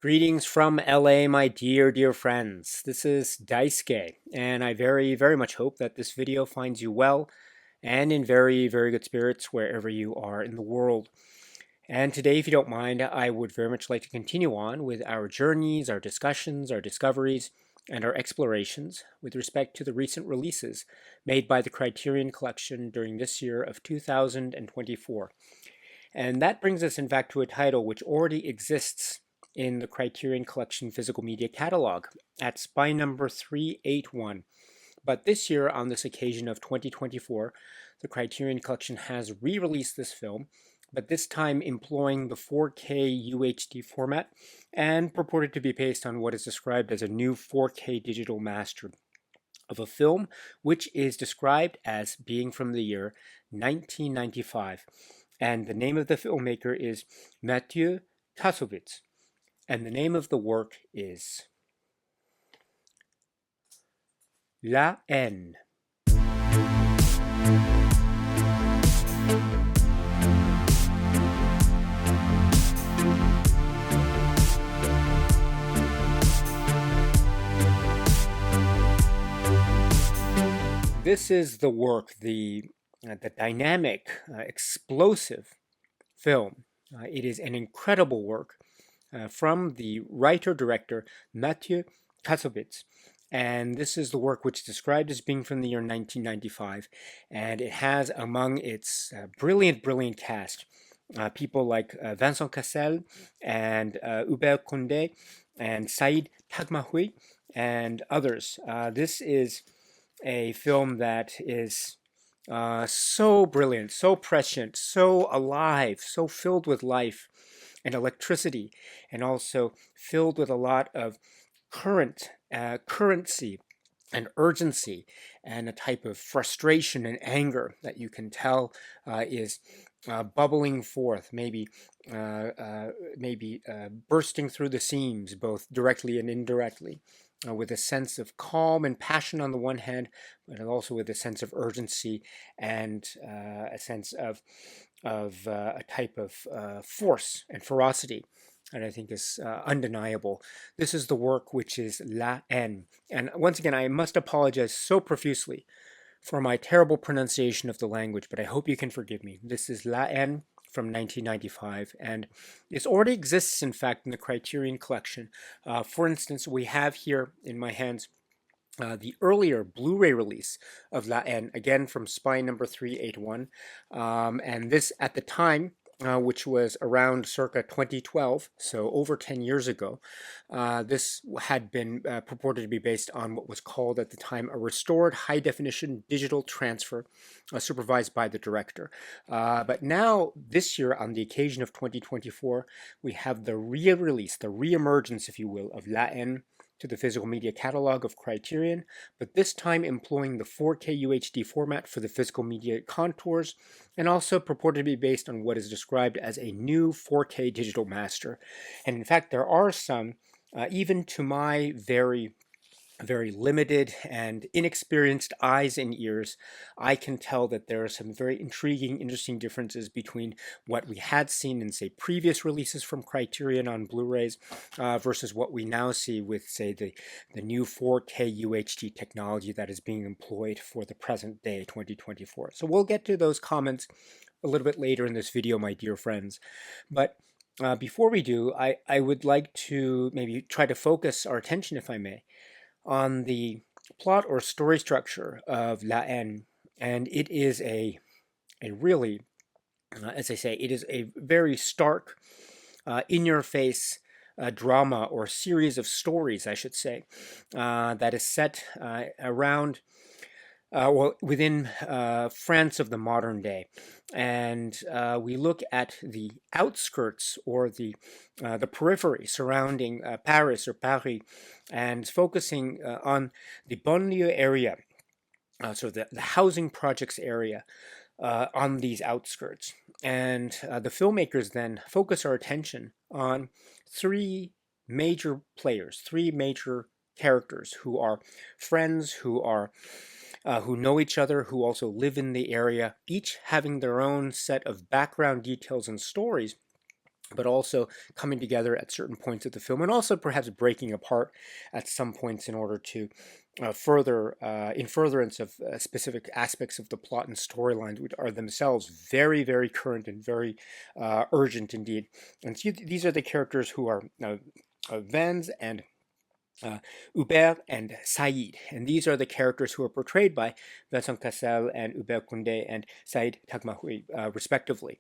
Greetings from LA, my dear friends. This is Daisuke, and I very much hope that this video finds you well and in very good spirits wherever you are in the world. And today, if you don't mind, I would very much like to continue on with our journeys, our discussions, our discoveries, and our explorations with respect to the recent releases made by the Criterion Collection during this year of 2024. And that brings us, in fact, to a title which already exists in the Criterion Collection physical media catalog at spine number 381. But this year, on this occasion of 2024, the Criterion Collection has re-released this film, but this time employing the 4K UHD format and purported to be based on what is described as a new 4K digital master of a film which is described as being from the year 1995. And the name of the filmmaker is Mathieu Kassovitz. And the name of the work is La Haine. This is the work, the dynamic, explosive film. It is an incredible work from the writer-director Mathieu Kassovitz. And this is the work which is described as being from the year 1995. And it has among its brilliant cast people like Vincent Cassel and Hubert Condé and Saïd Taghmaoui and others. This is a film that is so brilliant, so prescient, so alive, so filled with life and electricity, and also filled with a lot of currency and urgency, and a type of frustration and anger that you can tell is bubbling forth, maybe bursting through the seams, both directly and indirectly. With a sense of calm and passion on the one hand, but also with a sense of urgency and a sense of a type of force and ferocity that I think is undeniable. This is the work which is La Haine. And once again, I must apologize so profusely for my terrible pronunciation of the language, but I hope you can forgive me. This is La Haine from 1995, and this already exists, in fact, in the Criterion Collection. For instance, we have here in my hands the earlier Blu-ray release of La Haine, again from spine number 381, and this at the time, which was around circa 2012, so over 10 years ago. This had been purported to be based on what was called at the time a restored high-definition digital transfer supervised by the director. But now, this year, on the occasion of 2024, we have the re-release, the re-emergence, if you will, of La Haine to the physical media catalog of Criterion, but this time employing the 4K UHD format for the physical media contours, and also purported to be based on what is described as a new 4K digital master. And in fact, there are some, even to my very limited and inexperienced eyes and ears, I can tell that there are some very intriguing, interesting differences between what we had seen in, say, previous releases from Criterion on Blu-rays versus what we now see with, say, the new 4K UHD technology that is being employed for the present day, 2024. So we'll get to those comments a little bit later in this video, my dear friends. But before we do, I would like to maybe try to focus our attention, if I may, on the plot or story structure of La Haine. And it is a really, as I say, it is a very stark, in-your-face drama or series of stories, I should say, that is set around within France of the modern day. And we look at the outskirts or the periphery surrounding Paris or Paris, and focusing on the banlieue area, so the housing projects area on these outskirts. And the filmmakers then focus our attention on three major players, three major characters who are friends, who know each other, who also live in the area, each having their own set of background details and stories, but also coming together at certain points of the film, and also perhaps breaking apart at some points in order to in furtherance of specific aspects of the plot and storylines, which are themselves very, very current and very urgent indeed. And so these are the characters who are Vans and Hubert and Saïd. And these are the characters who are portrayed by Vincent Cassel and Hubert Koundé and Saïd Taghmaoui, respectively.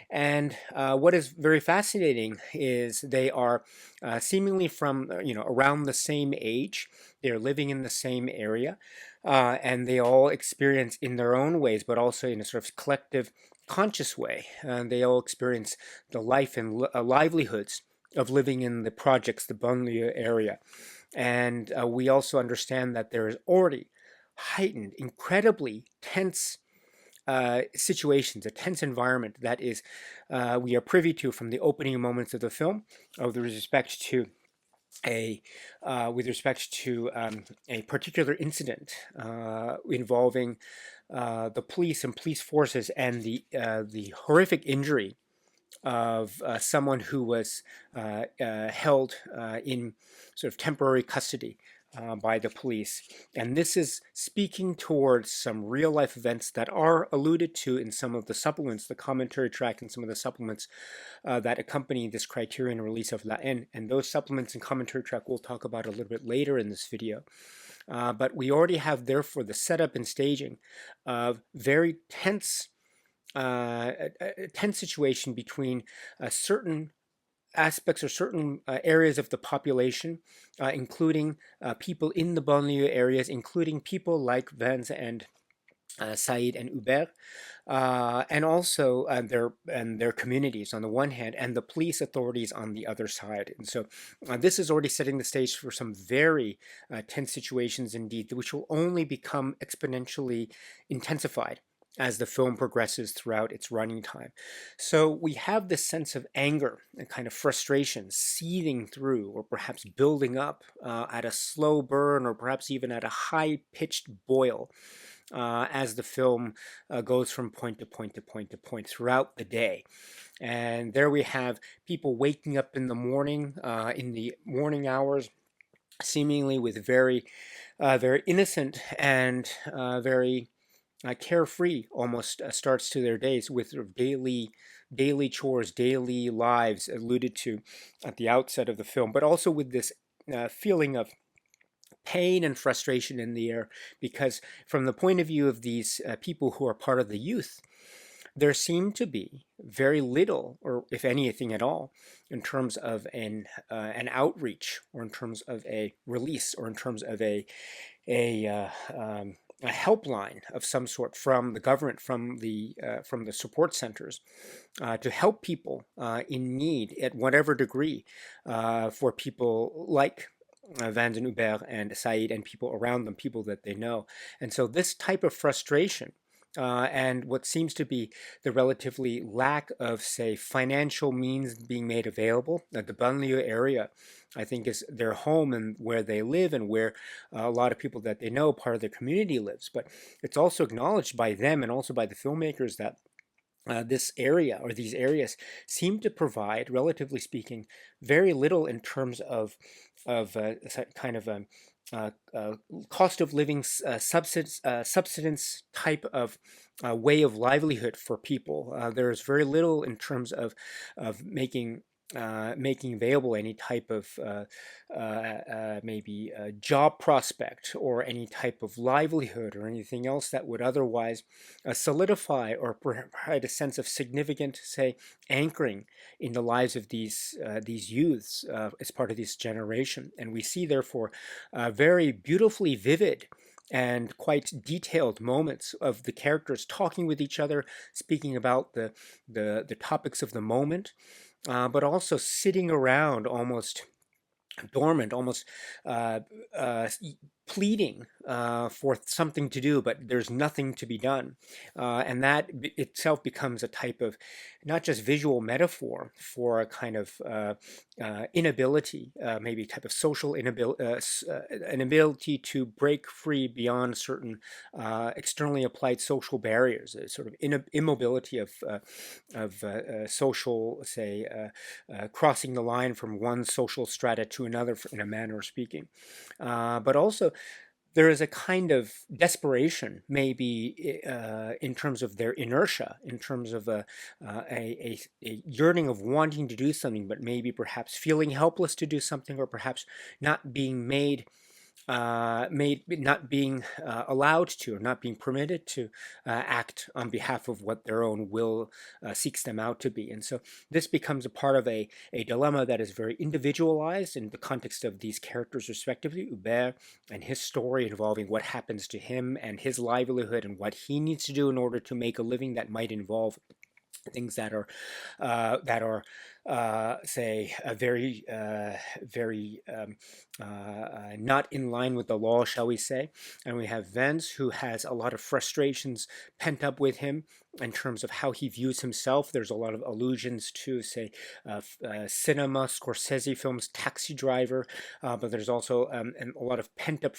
And what is very fascinating is they are seemingly from, around the same age. They're living in the same area, and they all experience in their own ways, but also in a sort of collective, conscious way. They all experience the life and livelihoods of living in the projects, the banlieue area. And we also understand that there is already heightened, incredibly tense situations, a tense environment that is we are privy to from the opening moments of the film, with respect to a particular incident involving the police and police forces and the horrific injury of someone who was held in sort of temporary custody by the police. And this is speaking towards some real life events that are alluded to in some of the supplements, the commentary track and some of the supplements that accompany this Criterion release of La Haine. And those supplements and commentary track we'll talk about a little bit later in this video. But we already have, therefore, the setup and staging of very tense a tense situation between certain aspects or certain areas of the population, including people in the banlieue areas, including people like Vance and Saïd and Hubert, and also their communities on the one hand, and the police authorities on the other side. And so this is already setting the stage for some very tense situations indeed, which will only become exponentially intensified as the film progresses throughout its running time. So we have this sense of anger and kind of frustration seething through, or perhaps building up at a slow burn, or perhaps even at a high-pitched boil as the film goes from point to point to point to point throughout the day. And there we have people waking up in the morning hours, seemingly with very innocent and very carefree almost starts to their days, with sort of daily chores, daily lives alluded to at the outset of the film, but also with this feeling of pain and frustration in the air, because from the point of view of these people who are part of the youth, there seemed to be very little, or if anything at all, in terms of an outreach, or in terms of a release, or in terms of a helpline of some sort from the government, from the support centers, to help people in need at whatever degree, for people like Vans and Hubert and Saïd and people around them, people that they know. And so this type of frustration and what seems to be the relatively lack of, say, financial means being made available. The banlieue area, I think, is their home and where they live, and where a lot of people that they know, part of their community, lives. But it's also acknowledged by them and also by the filmmakers that this area, or these areas, seem to provide, relatively speaking, very little in terms of kind of cost of living subsistence type of way of livelihood for people. There is very little in terms of making available any type of maybe a job prospect, or any type of livelihood, or anything else that would otherwise solidify or provide a sense of significant, say, anchoring in the lives of these youths as part of this generation. And we see, therefore, very beautifully vivid and quite detailed moments of the characters talking with each other, speaking about the topics of the moment, but also sitting around almost dormant, almost pleading for something to do, but there's nothing to be done. And that itself becomes a type of not just visual metaphor for a kind of inability, maybe a type of social inability, an ability to break free beyond certain externally applied social barriers, a sort of immobility of social, say, crossing the line from one social strata to another, in a manner of speaking. But also, there is a kind of desperation, maybe in terms of their inertia, in terms of a yearning of wanting to do something, but maybe perhaps feeling helpless to do something, or perhaps not being not being allowed to, or not being permitted to act on behalf of what their own will seeks them out to be. And so this becomes a part of a dilemma that is very individualized in the context of these characters, respectively, Hubert and his story involving what happens to him and his livelihood and what he needs to do in order to make a living that might involve things that are say very not in line with the law, shall we say. And we have Vance, who has a lot of frustrations pent up with him in terms of how he views himself. There's a lot of allusions to, say, cinema, Scorsese films, Taxi Driver, but there's also a lot of pent up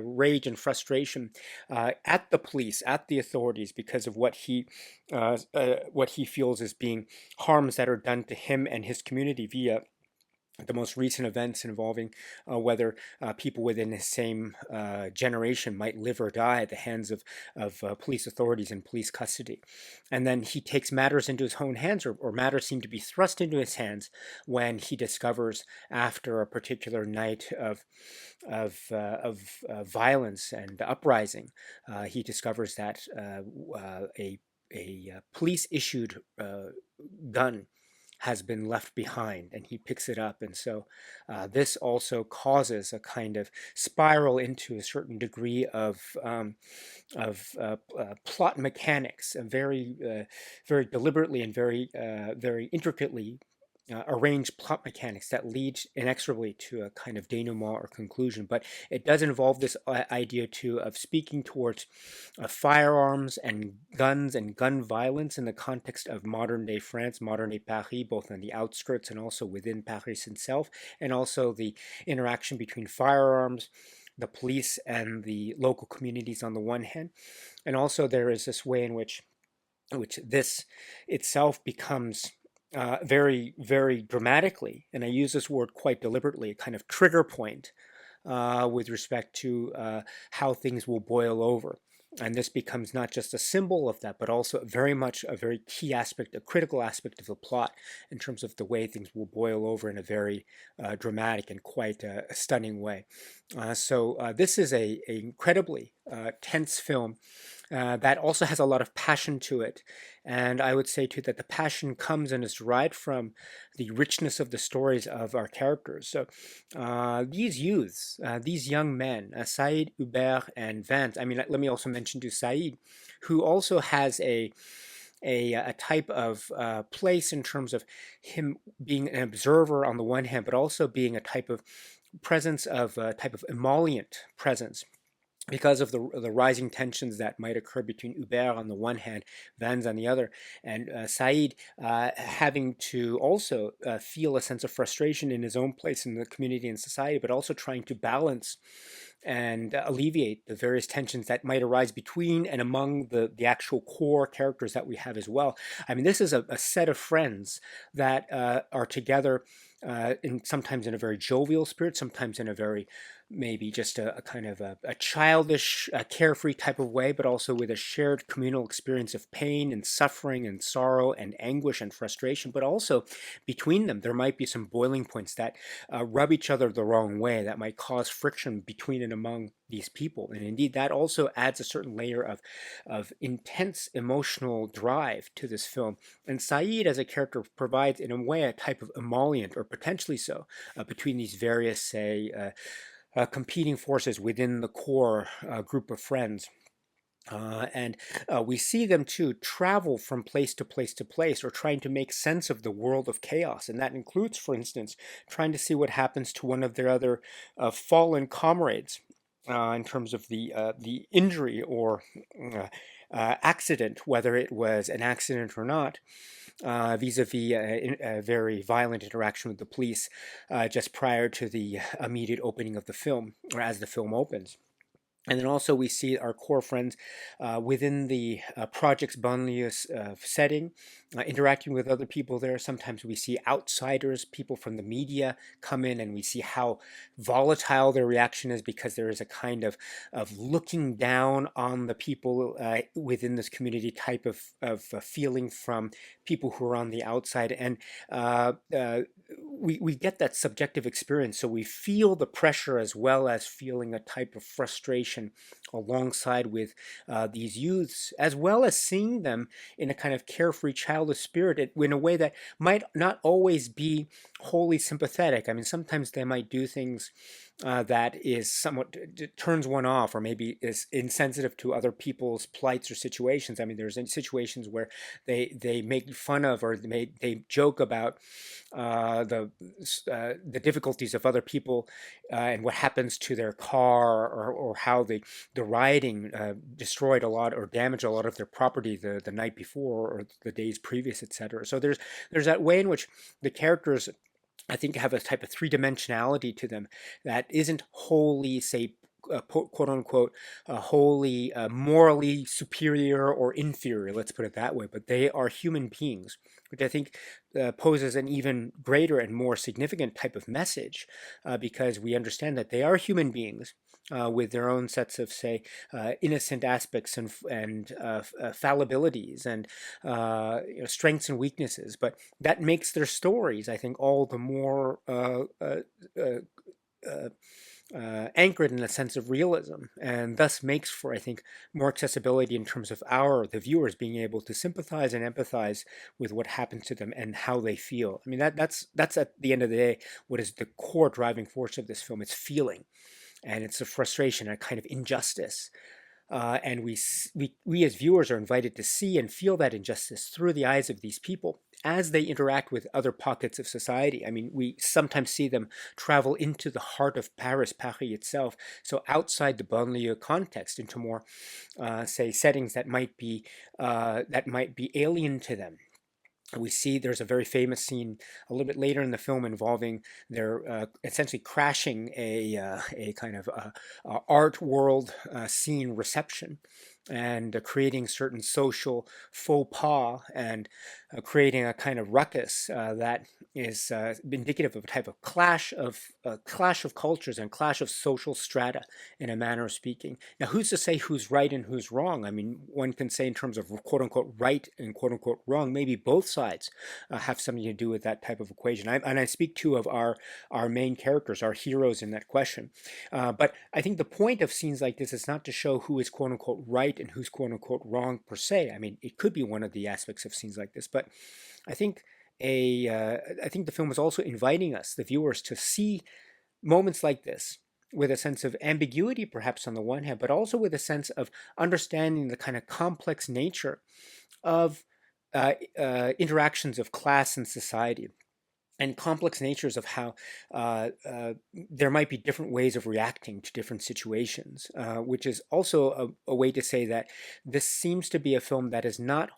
rage and frustration at the police, at the authorities, because of what he feels as being harms that are done to him and his community via the most recent events involving whether people within the same generation might live or die at the hands of police authorities in police custody. And then he takes matters into his own hands, or matters seem to be thrust into his hands, when he discovers, after a particular night of violence and uprising, he discovers that a police issued gun has been left behind, and he picks it up. And so this also causes a kind of spiral into a certain degree of plot mechanics, very deliberately and very intricately arranged plot mechanics that lead inexorably to a kind of denouement or conclusion. But it does involve this idea too of speaking towards firearms and guns and gun violence in the context of modern day France, modern day Paris, both on the outskirts and also within Paris itself, and also the interaction between firearms, the police, and the local communities on the one hand. And also there is this way in which this itself becomes very, very dramatically, and I use this word quite deliberately, a kind of trigger point with respect to how things will boil over. And this becomes not just a symbol of that, but also very much a very key aspect, a critical aspect of the plot in terms of the way things will boil over in a very dramatic and quite stunning way. So this is a incredibly tense film that also has a lot of passion to it. And I would say too that the passion comes and is derived from the richness of the stories of our characters. So these youths, these young men, Saïd, Hubert, and Vance. I mean, let me also mention to Saïd, who also has a type of place in terms of him being an observer on the one hand, but also being a type of presence of a type of emollient presence, because of the rising tensions that might occur between Hubert on the one hand, Vance on the other, and Saïd having to also feel a sense of frustration in his own place in the community and society, but also trying to balance and alleviate the various tensions that might arise between and among the actual core characters that we have as well. I mean, this is a set of friends that are together sometimes in a very jovial spirit, sometimes in a very maybe just a kind of a childish, carefree type of way, but also with a shared communal experience of pain and suffering and sorrow and anguish and frustration. But also between them, there might be some boiling points that rub each other the wrong way, that might cause friction between and among these people. And indeed, that also adds a certain layer of intense emotional drive to this film. And Saïd as a character provides, in a way, a type of emollient, or potentially so, between these various, say, competing forces within the core group of friends. And we see them too travel from place to place to place, or trying to make sense of the world of chaos. And that includes, for instance, trying to see what happens to one of their other fallen comrades in terms of the injury or accident, whether it was an accident or not, vis-a-vis a very violent interaction with the police just prior to the immediate opening of the film, or as the film opens. And then also we see our core friends within the project's banlieue setting, interacting with other people there. Sometimes we see outsiders, people from the media come in, and we see how volatile their reaction is, because there is a kind of looking down on the people within this community type of feeling from people who are on the outside. And we get that subjective experience, so we feel the pressure as well as feeling a type of frustration alongside with these youths, as well as seeing them in a kind of carefree, childish spirit in a way that might not always be wholly sympathetic. I mean, sometimes they might do things that is somewhat turns one off, or maybe is insensitive to other people's plights or situations. I mean, there's situations where they make fun of, or they joke about the difficulties of other people and what happens to their car, or how the rioting destroyed a lot or damaged a lot of their property the night before or the days previous, etc. So there's that way in which the characters, I think, have a type of three-dimensionality to them that isn't wholly, say, quote unquote, wholly morally superior or inferior, let's put it that way, but they are human beings, which I think poses an even greater and more significant type of message, because we understand that they are human beings with their own sets of, say, innocent aspects and fallibilities and strengths and weaknesses. But that makes their stories, I think, all the more anchored in a sense of realism, and thus makes for, I think, more accessibility in terms of the viewers, being able to sympathize and empathize with what happens to them and how they feel. I mean, that's at the end of the day what is the core driving force of this film. It's feeling, and it's a frustration, a kind of injustice. And we as viewers are invited to see and feel that injustice through the eyes of these people as they interact with other pockets of society. I mean, we sometimes see them travel into the heart of Paris itself, so outside the banlieue context, into more, say, settings that might be alien to them. We see there's a very famous scene a little bit later in the film involving their essentially crashing a kind of art world scene reception, and creating certain social faux pas, and creating a kind of ruckus that is indicative of a type of clash of cultures and clash of social strata, in a manner of speaking. Now, who's to say who's right and who's wrong? I mean, one can say in terms of quote unquote right and quote unquote wrong, maybe both sides have something to do with that type of equation. And I speak too of our main characters, our heroes in that question. But I think the point of scenes like this is not to show who is quote unquote right and who's quote unquote wrong per se. I mean, it could be one of the aspects of scenes like this, but I think I think the film is also inviting us, the viewers, to see moments like this with a sense of ambiguity, perhaps on the one hand, but also with a sense of understanding the kind of complex nature of interactions of class and society, and complex natures of how there might be different ways of reacting to different situations, which is also a way to say that this seems to be a film that is not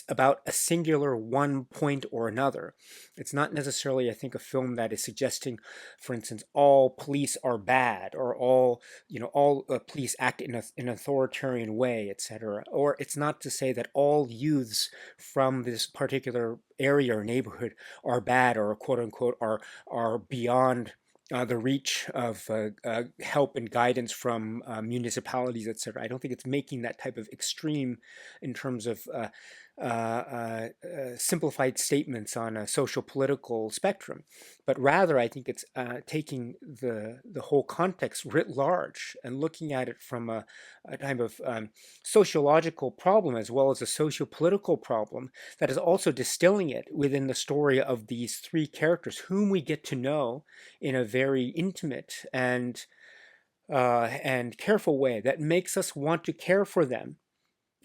about a singular one point or another. It's not necessarily, I think, a film that is suggesting, for instance, all police are bad, or all police act in an authoritarian way, etc. Or it's not to say that all youths from this particular area or neighborhood are bad, or quote unquote are beyond the reach of help and guidance from municipalities, etc. I don't think it's making that type of extreme in terms of simplified statements on a social political spectrum, but rather I think it's taking the whole context writ large and looking at it from a type of sociological problem as well as a socio-political problem that is also distilling it within the story of these three characters whom we get to know in a very intimate and careful way that makes us want to care for them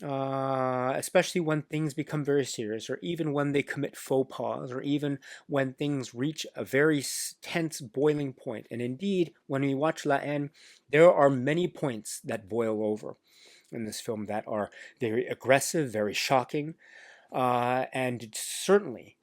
especially when things become very serious, or even when they commit faux pas, or even when things reach a very tense boiling point. And indeed, when we watch La Haine, there are many points that boil over in this film that are very aggressive, very shocking, and certainly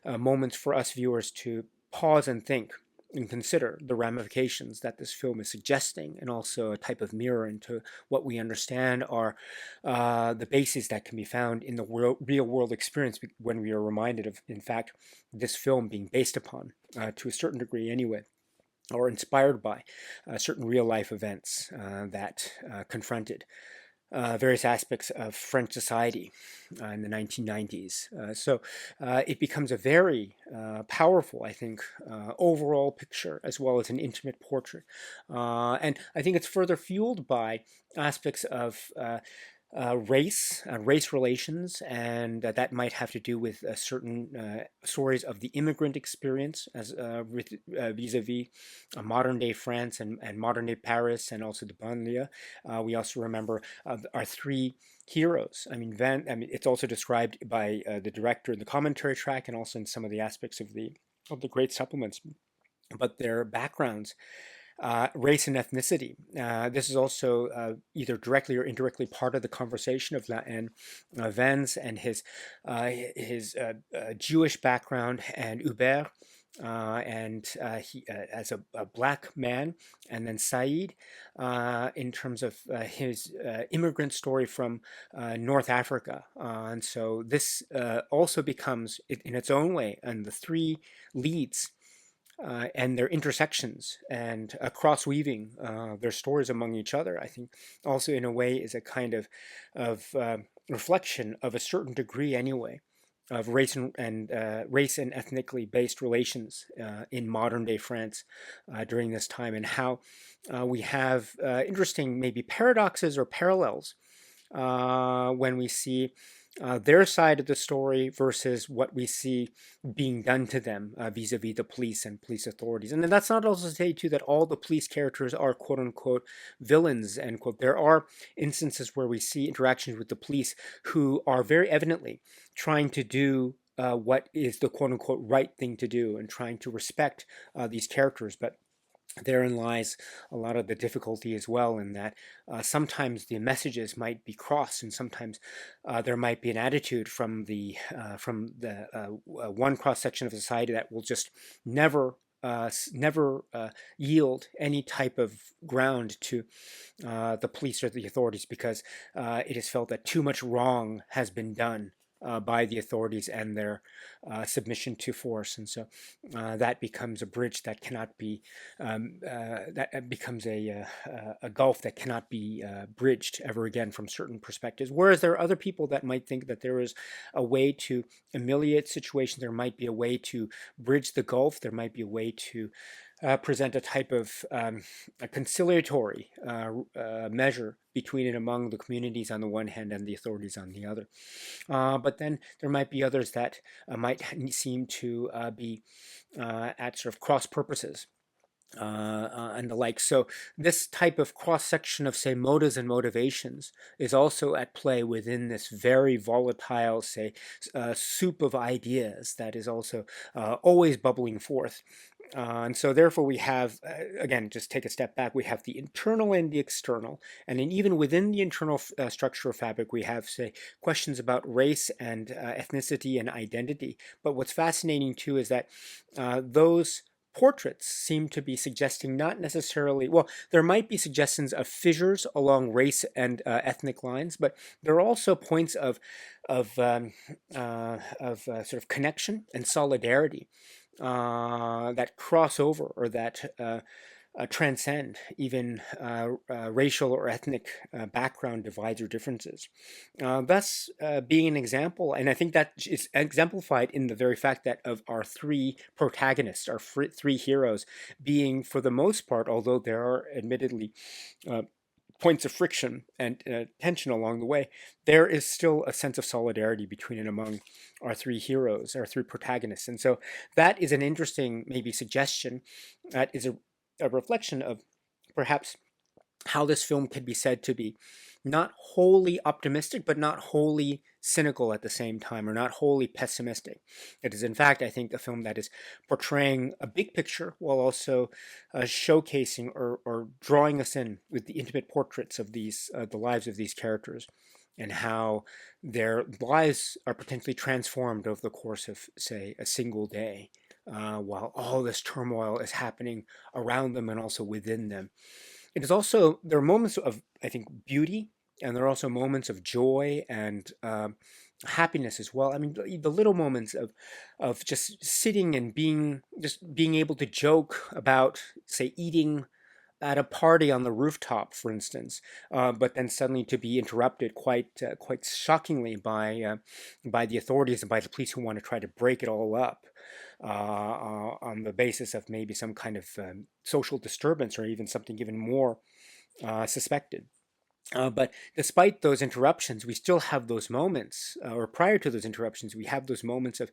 moments for us viewers to pause and think and consider the ramifications that this film is suggesting, and also a type of mirror into what we understand are the bases that can be found in the real world experience, when we are reminded of, in fact, this film being based upon, to a certain degree anyway, or inspired by certain real life events that confronted various aspects of French society in the 1990s. So it becomes a very powerful, I think, overall picture, as well as an intimate portrait. And I think it's further fueled by aspects of race relations, and that might have to do with certain stories of the immigrant experience, as vis-a-vis modern day France and modern day Paris, and also the banlieue. We also remember our three heroes. I mean, it's also described by the director in the commentary track, and also in some of the aspects of the great supplements. But their backgrounds, race and ethnicity. This is also either directly or indirectly part of the conversation of La Haine. Vance and his Jewish background, and Hubert, and he as a black man, and then Said, in terms of his immigrant story from North Africa. And so this also becomes, in its own way, and the three leads and their intersections, and cross weaving their stories among each other, I think also in a way is a kind of reflection of a certain degree anyway of race and ethnically based relations in modern day France during this time, and how we have interesting maybe paradoxes or parallels when we see their side of the story versus what we see being done to them vis-a-vis the police and police authorities. And then that's not also to say too that all the police characters are quote unquote villains, end quote. There are instances where we see interactions with the police who are very evidently trying to do what is the quote unquote right thing to do, and trying to respect these characters. But therein lies a lot of the difficulty as well, in that sometimes the messages might be crossed, and sometimes there might be an attitude from the one cross section of society that will just never yield any type of ground to the police or the authorities, because it is felt that too much wrong has been done by the authorities and their submission to force. And so that becomes a bridge that cannot be, that becomes a gulf that cannot be bridged ever again from certain perspectives. Whereas there are other people that might think that there is a way to ameliorate situations, there might be a way to bridge the gulf, there might be a way to present a type of a conciliatory measure between and among the communities on the one hand and the authorities on the other. But then there might be others that might seem to be at sort of cross purposes. And the like. So this type of cross-section of, say, motives and motivations is also at play within this very volatile, say, soup of ideas that is also always bubbling forth. And so therefore we have, again, just take a step back, we have the internal and the external. And then even within the internal structure of fabric, we have, say, questions about race and ethnicity and identity. But what's fascinating too is that those portraits seem to be suggesting not necessarily, well, there might be suggestions of fissures along race and ethnic lines, but there are also points of sort of connection and solidarity that cross over, or that transcend even racial or ethnic background divides or differences. Thus, being an example, and I think that is exemplified in the very fact that of our three protagonists, our three heroes, being for the most part, although there are admittedly points of friction and tension along the way, there is still a sense of solidarity between and among our three heroes, our three protagonists. And so that is an interesting, maybe, suggestion that is a reflection of perhaps how this film can be said to be not wholly optimistic, but not wholly cynical at the same time, or not wholly pessimistic. It is, in fact, I think, a film that is portraying a big picture while also showcasing or drawing us in with the intimate portraits of the lives of these characters, and how their lives are potentially transformed over the course of, say, a single day, while all this turmoil is happening around them and also within them. It is also, there are moments of, I think, beauty, and there are also moments of joy and happiness as well. I mean, the little moments of just sitting and being able to joke about, say, eating at a party on the rooftop, for instance, but then suddenly to be interrupted quite shockingly by the authorities and by the police, who want to try to break it all up on the basis of maybe some kind of social disturbance, or even something even more suspected. But despite those interruptions, we still have those moments, or prior to those interruptions, we have those moments of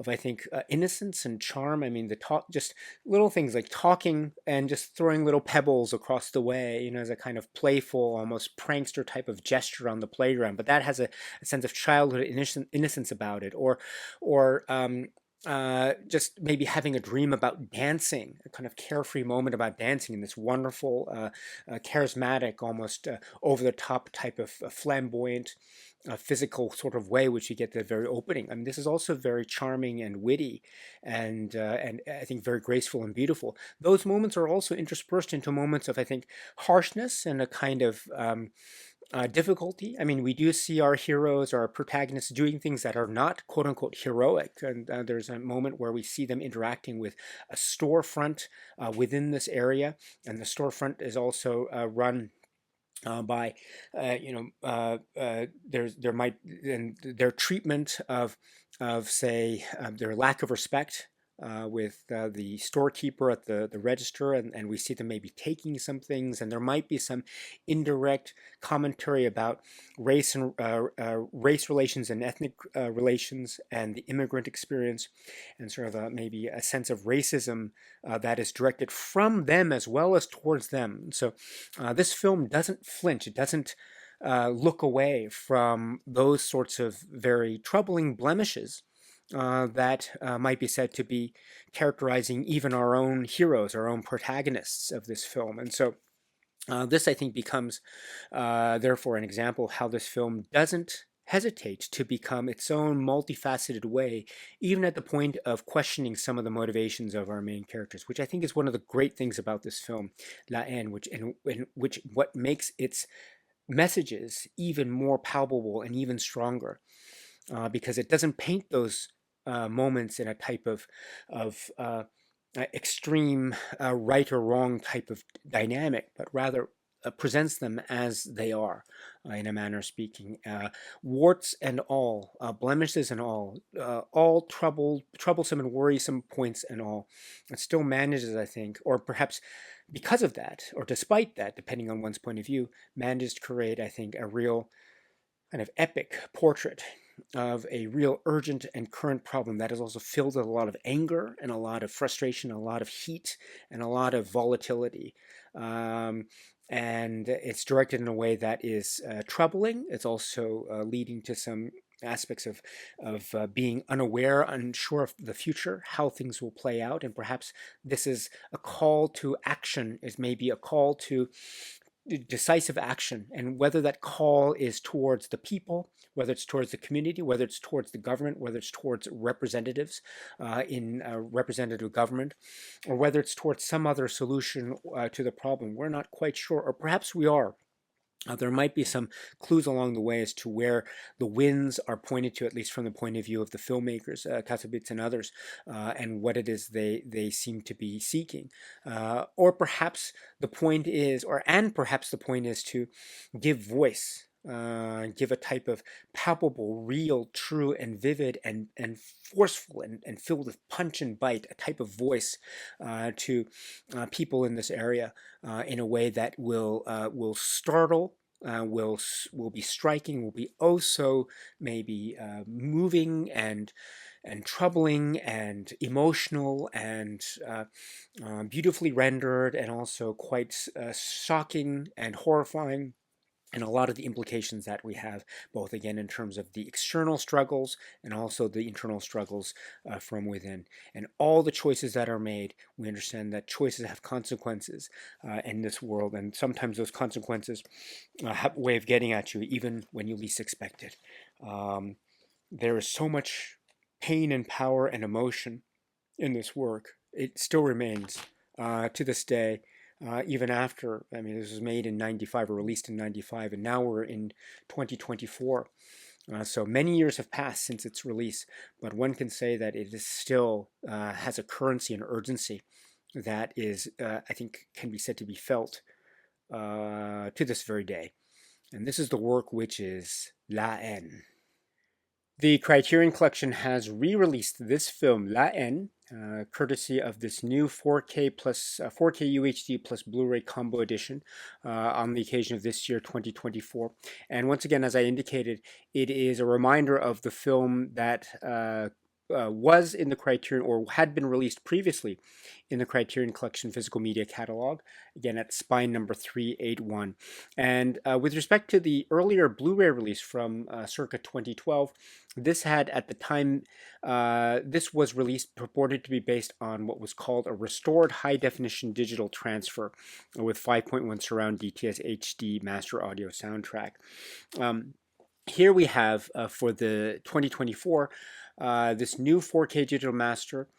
I think, innocence and charm. I mean, the talk, just little things like talking and just throwing little pebbles across the way, as a kind of playful, almost prankster type of gesture on the playground. But that has a sense of childhood innocence about it, or just maybe having a dream about dancing, a kind of carefree moment about dancing in this wonderful, charismatic, almost over the top type of flamboyant, physical sort of way, which you get at the very opening. I mean, this is also very charming and witty, and I think very graceful and beautiful. Those moments are also interspersed into moments of, I think, harshness and a kind of difficulty. I mean, we do see our heroes, our protagonists, doing things that are not quote unquote heroic. And there's a moment where we see them interacting with a storefront within this area, and the storefront is also run by, there might, and their treatment of say, their lack of respect with the storekeeper at the register, and we see them maybe taking some things, and there might be some indirect commentary about race relations and ethnic relations and the immigrant experience, and sort of maybe a sense of racism that is directed from them as well as towards them. So this film doesn't flinch. It doesn't look away from those sorts of very troubling blemishes that might be said to be characterizing even our own heroes, our own protagonists of this film. And so this, I think, becomes, therefore, an example of how this film doesn't hesitate to become its own multifaceted way, even at the point of questioning some of the motivations of our main characters, which I think is one of the great things about this film, La Haine, which what makes its messages even more palpable and even stronger, because it doesn't paint those moments in a type of extreme right or wrong type of dynamic, but rather presents them as they are, in a manner of speaking, warts and all, blemishes and all troublesome and worrisome points and all. It still manages, I think, or perhaps because of that, or despite that, depending on one's point of view, manages to create, I think, a real kind of epic portrait of a real urgent and current problem that is also filled with a lot of anger and a lot of frustration, a lot of heat, and a lot of volatility. And it's directed in a way that is troubling. It's also leading to some aspects of being unaware, unsure of the future, how things will play out, and perhaps this is a call to action. Is maybe a call to decisive action, and whether that call is towards the people, whether it's towards the community, whether it's towards the government, whether it's towards representatives in representative government, or whether it's towards some other solution to the problem, we're not quite sure, or perhaps we are. There might be some clues along the way as to where the winds are pointed to, at least from the point of view of the filmmakers, Kassovitz and others, and what it is they seem to be seeking. Or perhaps the point is, perhaps the point is to give voice, give a type of palpable, real, true, and vivid, and forceful, and filled with punch and bite, a type of voice to people in this area in a way that will startle, will be striking, will be oh so maybe moving, and troubling and emotional and beautifully rendered, and also quite shocking and horrifying, and a lot of the implications that we have, both again in terms of the external struggles and also the internal struggles from within. And all the choices that are made, we understand that choices have consequences in this world, and sometimes those consequences have a way of getting at you even when you least expect it. There is so much pain and power and emotion in this work. It still remains to this day, even after, I mean, this was made in 95 or released in 95, and now we're in 2024. So many years have passed since its release, but one can say that it is still has a currency and urgency that is, I think, can be said to be felt to this very day. And this is the work which is La Haine. The Criterion Collection has re-released this film, La Haine, courtesy of this new 4K plus 4K UHD plus Blu-ray combo edition on the occasion of this year, 2024. And once again, as I indicated, it is a reminder of the film that was in the Criterion, or had been released previously in the Criterion Collection physical media catalog, again at spine number 381. And with respect to the earlier Blu-ray release from circa 2012, this had at the time, this was released, purported to be based on what was called a restored high-definition digital transfer with 5.1 surround DTS HD master audio soundtrack. Here we have, for the 2024, this new 4K digital master,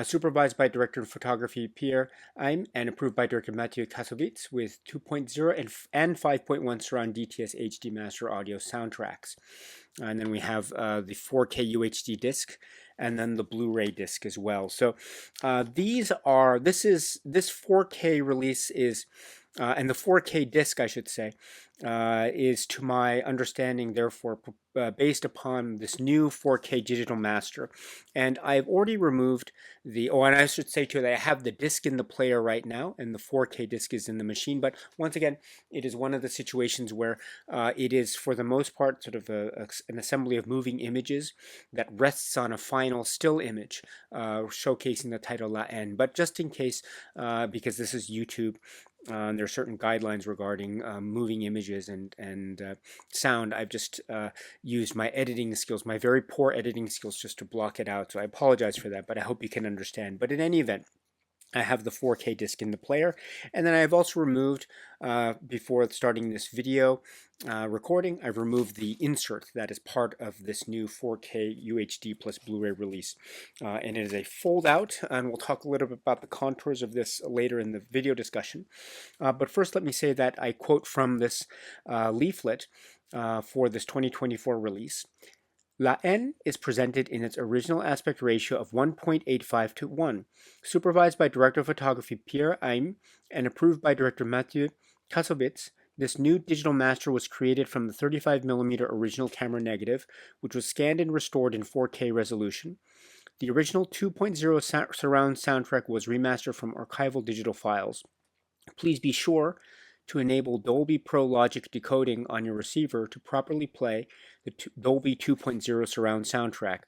supervised by director of photography Pierre HAINE and approved by director Mathieu Kassovitz, with 2.0 and 5.1 surround DTS HD master audio soundtracks. And then we have the 4K UHD disc, and then the Blu-ray disc as well. So this 4K release is, and the 4K disc, I should say, is, to my understanding, therefore, based upon this new 4K digital master. And I've already removed the, and I should say too that I have the disc in the player right now, and the 4K disc is in the machine. But once again, it is one of the situations where it is, for the most part, sort of an assembly of moving images that rests on a final still image showcasing the title La Haine. But just in case, because this is YouTube, there are certain guidelines regarding moving images and sound. I've just used my editing skills, my very poor editing skills, just to block it out. So I apologize for that, but I hope you can understand. But in any event, I have the 4K disc in the player, and then I've also removed, before starting this video recording, I've removed the insert that is part of this new 4K UHD plus Blu-ray release. And it is a fold out, and we'll talk a little bit about the contours of this later in the video discussion. But first, let me say that I quote from this leaflet for this 2024 release. La Haine is presented in its original aspect ratio of 1.85 to 1, supervised by director of photography Pierre HAINE and approved by director Mathieu Kassovitz. This new digital master was created from the 35mm original camera negative, which was scanned and restored in 4K resolution. The original 2.0 surround soundtrack was remastered from archival digital files. Please be sure to enable Dolby Pro Logic decoding on your receiver to properly play the Dolby 2.0 surround soundtrack.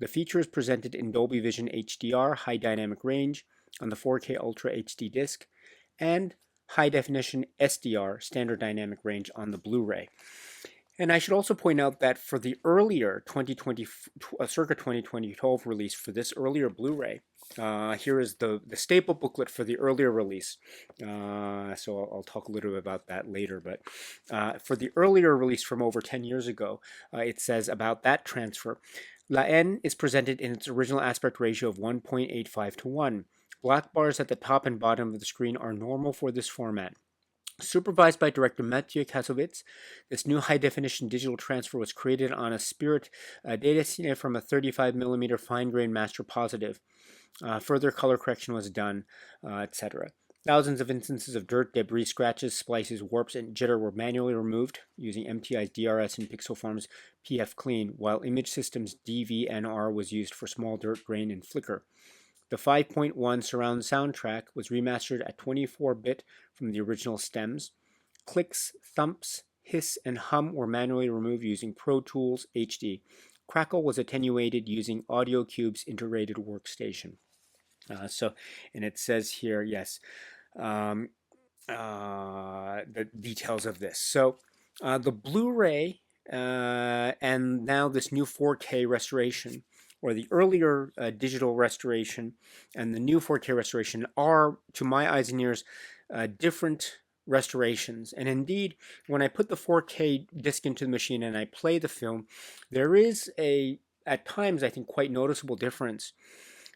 The feature is presented in Dolby Vision HDR high dynamic range on the 4K Ultra HD disc and high definition SDR standard dynamic range on the Blu-ray. And I should also point out that for the earlier circa 2012 release, for this earlier Blu-ray, here is the staple booklet for the earlier release. So I'll talk a little bit about that later. But for the earlier release from over 10 years ago, it says about that transfer, La Haine is presented in its original aspect ratio of 1.85 to 1. Black bars at the top and bottom of the screen are normal for this format. Supervised by director Mathieu Kassovitz, this new high-definition digital transfer was created on a Spirit Datacine from a 35mm fine-grained master positive. Further color correction was done, etc. Thousands of instances of dirt, debris, scratches, splices, warps, and jitter were manually removed using MTI's DRS and Pixelfarm's PF Clean, while Image Systems DVNR was used for small dirt, grain, and flicker. The 5.1 surround soundtrack was remastered at 24-bit from the original stems. Clicks, thumps, hiss, and hum were manually removed using Pro Tools HD. Crackle was attenuated using Audio Cube's integrated workstation. And it says here, yes, um, the details of this. So the Blu-ray and now this new 4K restoration, or the earlier digital restoration and the new 4K restoration, are, to my eyes and ears, different restorations. And indeed, when I put the 4K disc into the machine and I play the film, there is at times, I think, quite noticeable difference.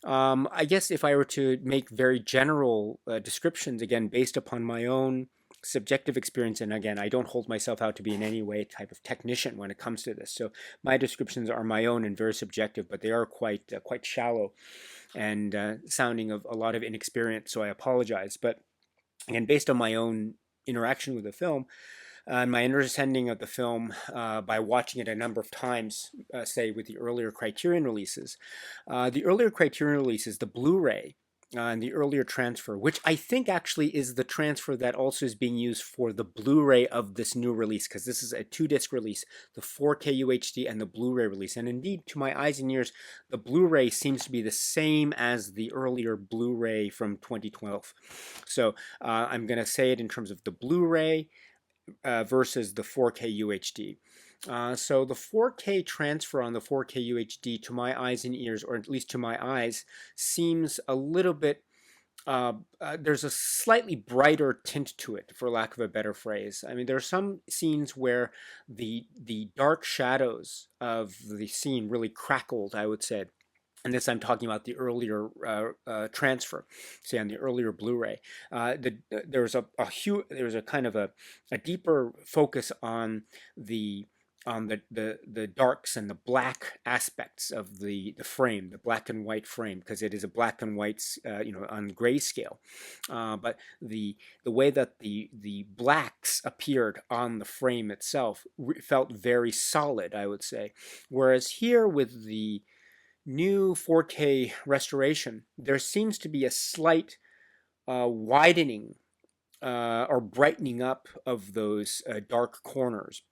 I guess if I were to make very general descriptions, again, based upon my own subjective experience, and again, I don't hold myself out to be in any way a type of technician when it comes to this. So my descriptions are my own and very subjective, but they are quite shallow and sounding of a lot of inexperience. So I apologize. But again, based on my own interaction with the film, and my understanding of the film by watching it a number of times, say with the earlier Criterion releases. The earlier Criterion releases, the Blu-ray, and the earlier transfer, which I think actually is the transfer that also is being used for the Blu-ray of this new release, because this is a 2-disc release, the 4K UHD and the Blu-ray release. And indeed, to my eyes and ears, the Blu-ray seems to be the same as the earlier Blu-ray from 2012. So I'm going to say it in terms of the Blu-ray versus the 4K UHD. So the 4K transfer on the 4K UHD, to my eyes and ears, or at least to my eyes, seems a little bit, there's a slightly brighter tint to it, for lack of a better phrase. I mean, there are some scenes where the dark shadows of the scene really crackled, I would say. And this I'm talking about the earlier transfer, say on the earlier Blu-ray. There's a kind of a deeper focus on the darks and the black aspects of the frame, the black and white frame, because it is a black and white, on grayscale. But the way that the blacks appeared on the frame itself felt very solid, I would say. Whereas here with the new 4K restoration, there seems to be a slight widening or brightening up of those dark corners.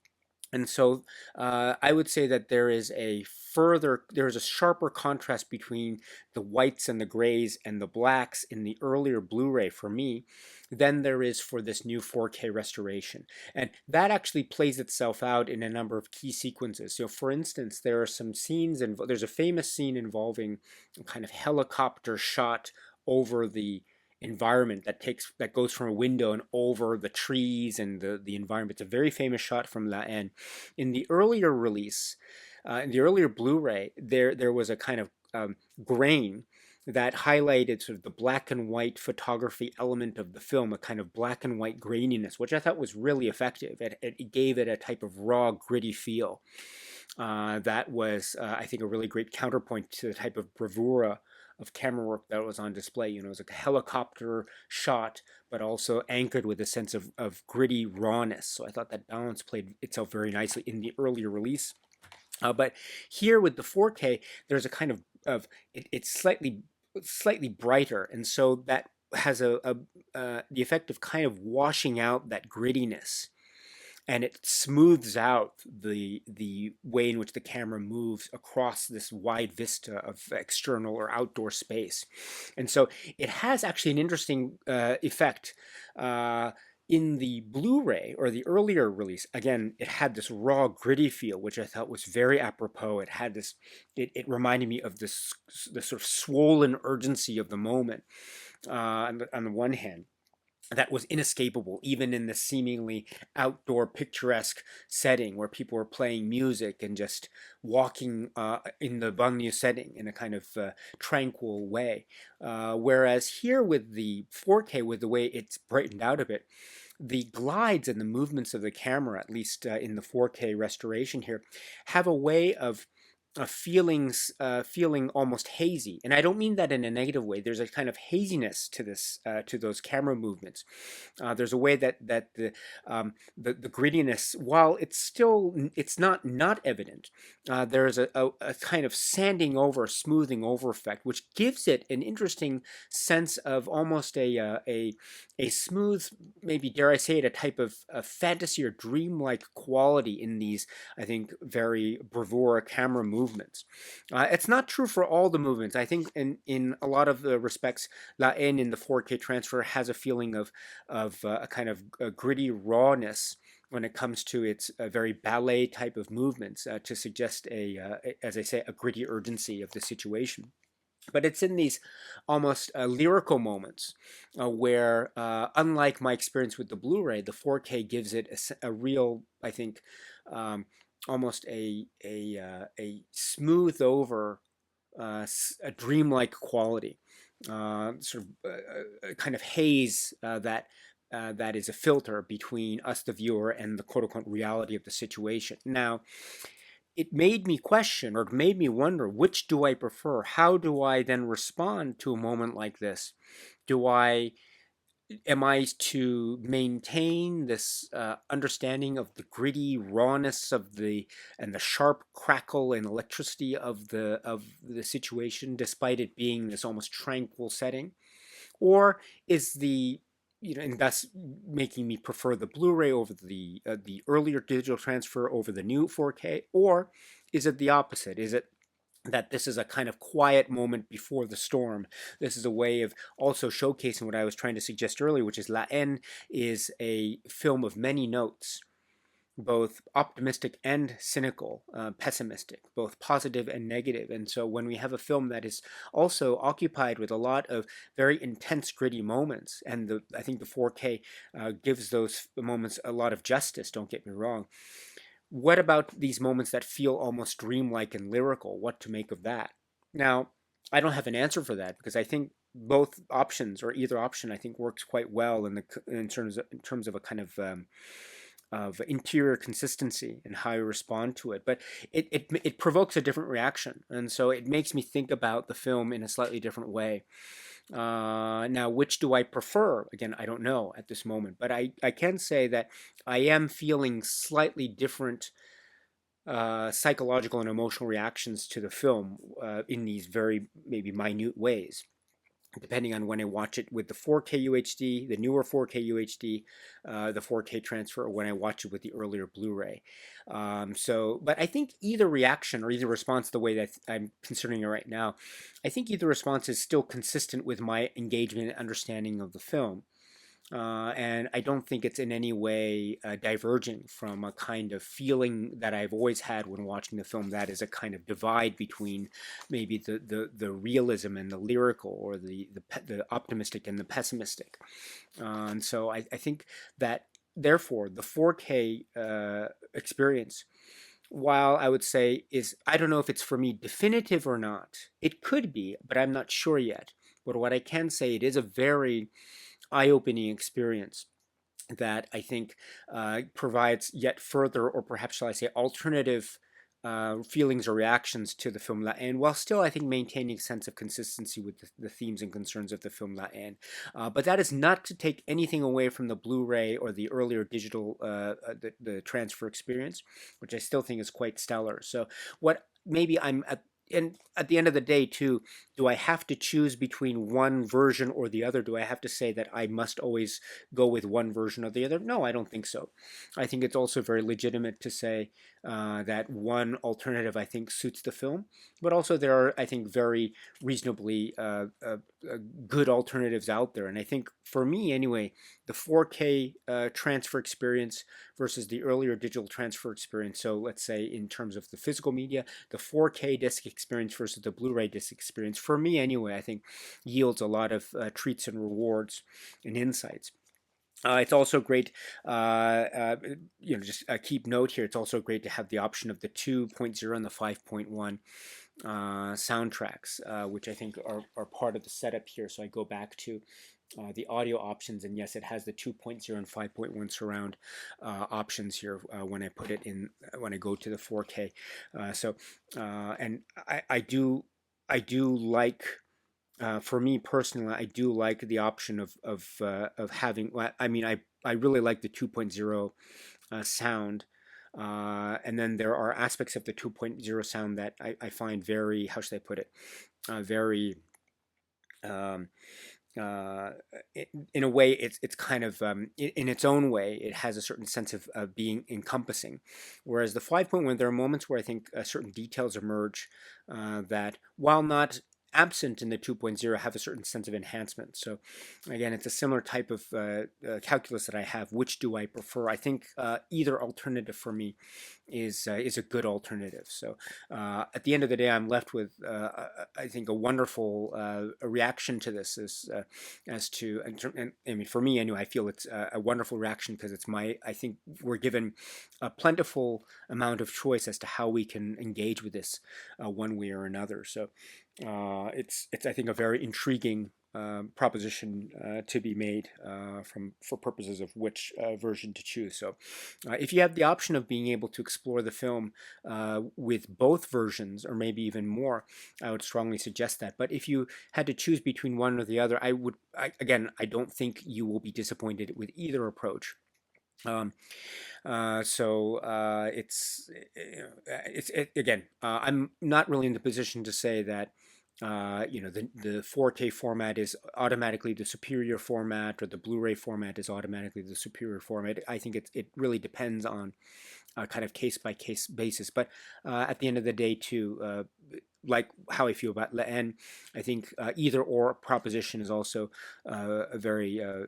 And so I would say that there is a sharper contrast between the whites and the grays and the blacks in the earlier Blu-ray for me than there is for this new 4K restoration. And that actually plays itself out in a number of key sequences. So for instance, there are some scenes, and there's a famous scene involving a kind of helicopter shot over the environment that goes from a window and over the trees and the environment. It's a very famous shot from La Haine. In the earlier release, in the earlier Blu-ray, there was a kind of grain that highlighted sort of the black and white photography element of the film, a kind of black and white graininess, which I thought was really effective. It gave it a type of raw, gritty feel. That was, I think, a really great counterpoint to the type of bravura of camera work that was on display. It was like a helicopter shot, but also anchored with a sense of gritty rawness. So I thought that balance played itself very nicely in the earlier release. But here with the 4K, there's a kind of it's slightly brighter, and so that has the effect of kind of washing out that grittiness. And it smooths out the way in which the camera moves across this wide vista of external or outdoor space. And so it has actually an interesting effect. In the Blu-ray or the earlier release, again, it had this raw, gritty feel, which I thought was very apropos. It had this, it reminded me of the sort of swollen urgency of the moment on the one hand. That was inescapable, even in the seemingly outdoor picturesque setting where people were playing music and just walking in the banlieue setting in a kind of tranquil way. Whereas here with the 4K, with the way it's brightened out a bit, the glides and the movements of the camera, at least in the 4K restoration here, have a way of feeling almost hazy, and I don't mean that in a negative way. There's a kind of haziness to this, to those camera movements. There's a way that the grittiness, while it's not evident, there's a kind of sanding over, smoothing over effect, which gives it an interesting sense of almost a smooth, maybe dare I say it, a type of fantasy or dreamlike quality in these, I think, very bravura camera movements. movements. It's not true for all the movements. I think in a lot of the respects, La Haine in the 4K transfer has a feeling of a kind of a gritty rawness when it comes to its very ballet type of movements to suggest as I say, a gritty urgency of the situation. But it's in these almost lyrical moments where, unlike my experience with the Blu-ray, the 4K gives it a real, I think, um, almost a smooth over, a dreamlike quality, sort of a kind of haze that is a filter between us, the viewer, and the quote-unquote reality of the situation. Now, it made me question, or it made me wonder, which do I prefer? How do I then respond to a moment like this? Do I Am I to maintain this understanding of the gritty rawness of the sharp crackle and electricity of the situation, despite it being this almost tranquil setting? Or is and thus making me prefer the Blu-ray over the earlier digital transfer over the new 4K? Or is it the opposite? Is it that this is a kind of quiet moment before the storm? This is a way of also showcasing what I was trying to suggest earlier, which is La Haine is a film of many notes, both optimistic and cynical, pessimistic, both positive and negative. And so when we have a film that is also occupied with a lot of very intense, gritty moments, and I think the 4K gives those moments a lot of justice, don't get me wrong. What about these moments that feel almost dreamlike and lyrical? What to make of that? Now, I don't have an answer for that because I think both options, or either option, I think works quite well in terms of a kind of interior consistency and how I respond to it. But it provokes a different reaction, and so it makes me think about the film in a slightly different way. Now, which do I prefer? Again, I don't know at this moment, but I can say that I am feeling slightly different psychological and emotional reactions to the film in these very maybe minute ways, depending on when I watch it with the 4K UHD, the newer 4K UHD, the 4K transfer, or when I watch it with the earlier Blu-ray. But I think either reaction or either response, the way that I'm considering it right now, I think either response is still consistent with my engagement and understanding of the film. And I don't think it's in any way diverging from a kind of feeling that I've always had when watching the film, that is a kind of divide between maybe the realism and the lyrical, or the optimistic and the pessimistic. And so I think that, therefore, the 4K experience, while I would say I don't know if it's for me definitive or not. It could be, but I'm not sure yet. But what I can say, it is a very eye-opening experience that I think provides yet further, or perhaps shall I say, alternative feelings or reactions to the film La Haine, while still, I think, maintaining a sense of consistency with the themes and concerns of the film La Haine. But that is not to take anything away from the Blu-ray or the earlier digital, the transfer experience, which I still think is quite stellar. So what maybe and at the end of the day, too, do I have to choose between one version or the other? Do I have to say that I must always go with one version or the other? No, I don't think so. I think it's also very legitimate to say that one alternative, I think, suits the film. But also there are, I think, very reasonably good alternatives out there. And I think, for me anyway, the 4K transfer experience versus the earlier digital transfer experience, so let's say in terms of the physical media, the 4K disc experience versus the Blu-ray disc experience, for me anyway, I think yields a lot of treats and rewards and insights. It's also great, just keep note here, it's also great to have the option of the 2.0 and the 5.1 soundtracks, which I think are part of the setup here. So I go back to the audio options, and yes, it has the 2.0 and 5.1 surround options here when I put it in, when I go to the 4K. And I do like, for me personally, I do like the option of having. I mean, I really like the 2.0 sound, and then there are aspects of the 2.0 sound that I find very, how should I put it, very uh, in a way, it's kind of in its own way, it has a certain sense of being encompassing. Whereas the 5.1, there are moments where I think certain details emerge that, while not absent in the 2.0, have a certain sense of enhancement. So again, it's a similar type of calculus that I have. Which do I prefer? I think either alternative for me is a good alternative. So at the end of the day, I'm left with I think a wonderful reaction to this as to, and I mean, for me anyway, I feel it's a wonderful reaction because it's my, I think we're given a plentiful amount of choice as to how we can engage with this one way or another. So it's I think a very intriguing proposition to be made for purposes of which version to choose. So if you have the option of being able to explore the film with both versions, or maybe even more, I would strongly suggest that. But if you had to choose between one or the other, again, I don't think you will be disappointed with either approach. Um, again, I'm not really in the position to say that the 4K format is automatically the superior format, or the Blu-ray format is automatically the superior format. I think it really depends on kind of case by case basis. But at the end of the day, too, like how I feel about L'Haine, I think either or proposition is also a very, I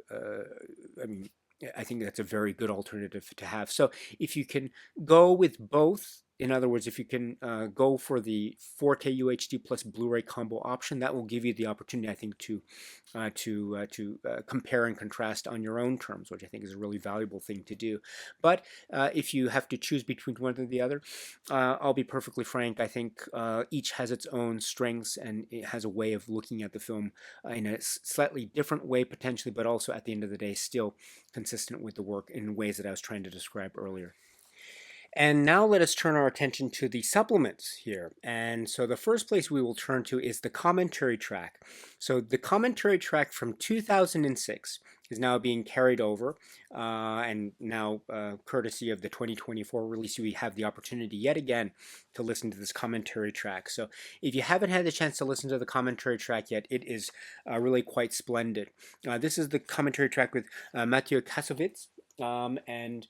mean, I think that's a very good alternative to have. So if you can go with both, in other words, if you can go for the 4K UHD plus Blu-ray combo option, that will give you the opportunity, I think, to compare and contrast on your own terms, which I think is a really valuable thing to do. But if you have to choose between one or the other, I'll be perfectly frank. I think each has its own strengths, and it has a way of looking at the film in a slightly different way, potentially, but also at the end of the day, still consistent with the work in ways that I was trying to describe earlier. And now let us turn our attention to the supplements here. And so the first place we will turn to is the commentary track. So the commentary track from 2006 is now being carried over, and now courtesy of the 2024 release, we have the opportunity yet again to listen to this commentary track. So if you haven't had the chance to listen to the commentary track yet, it is really quite splendid. This is the commentary track with Mathieu Kassovitz, and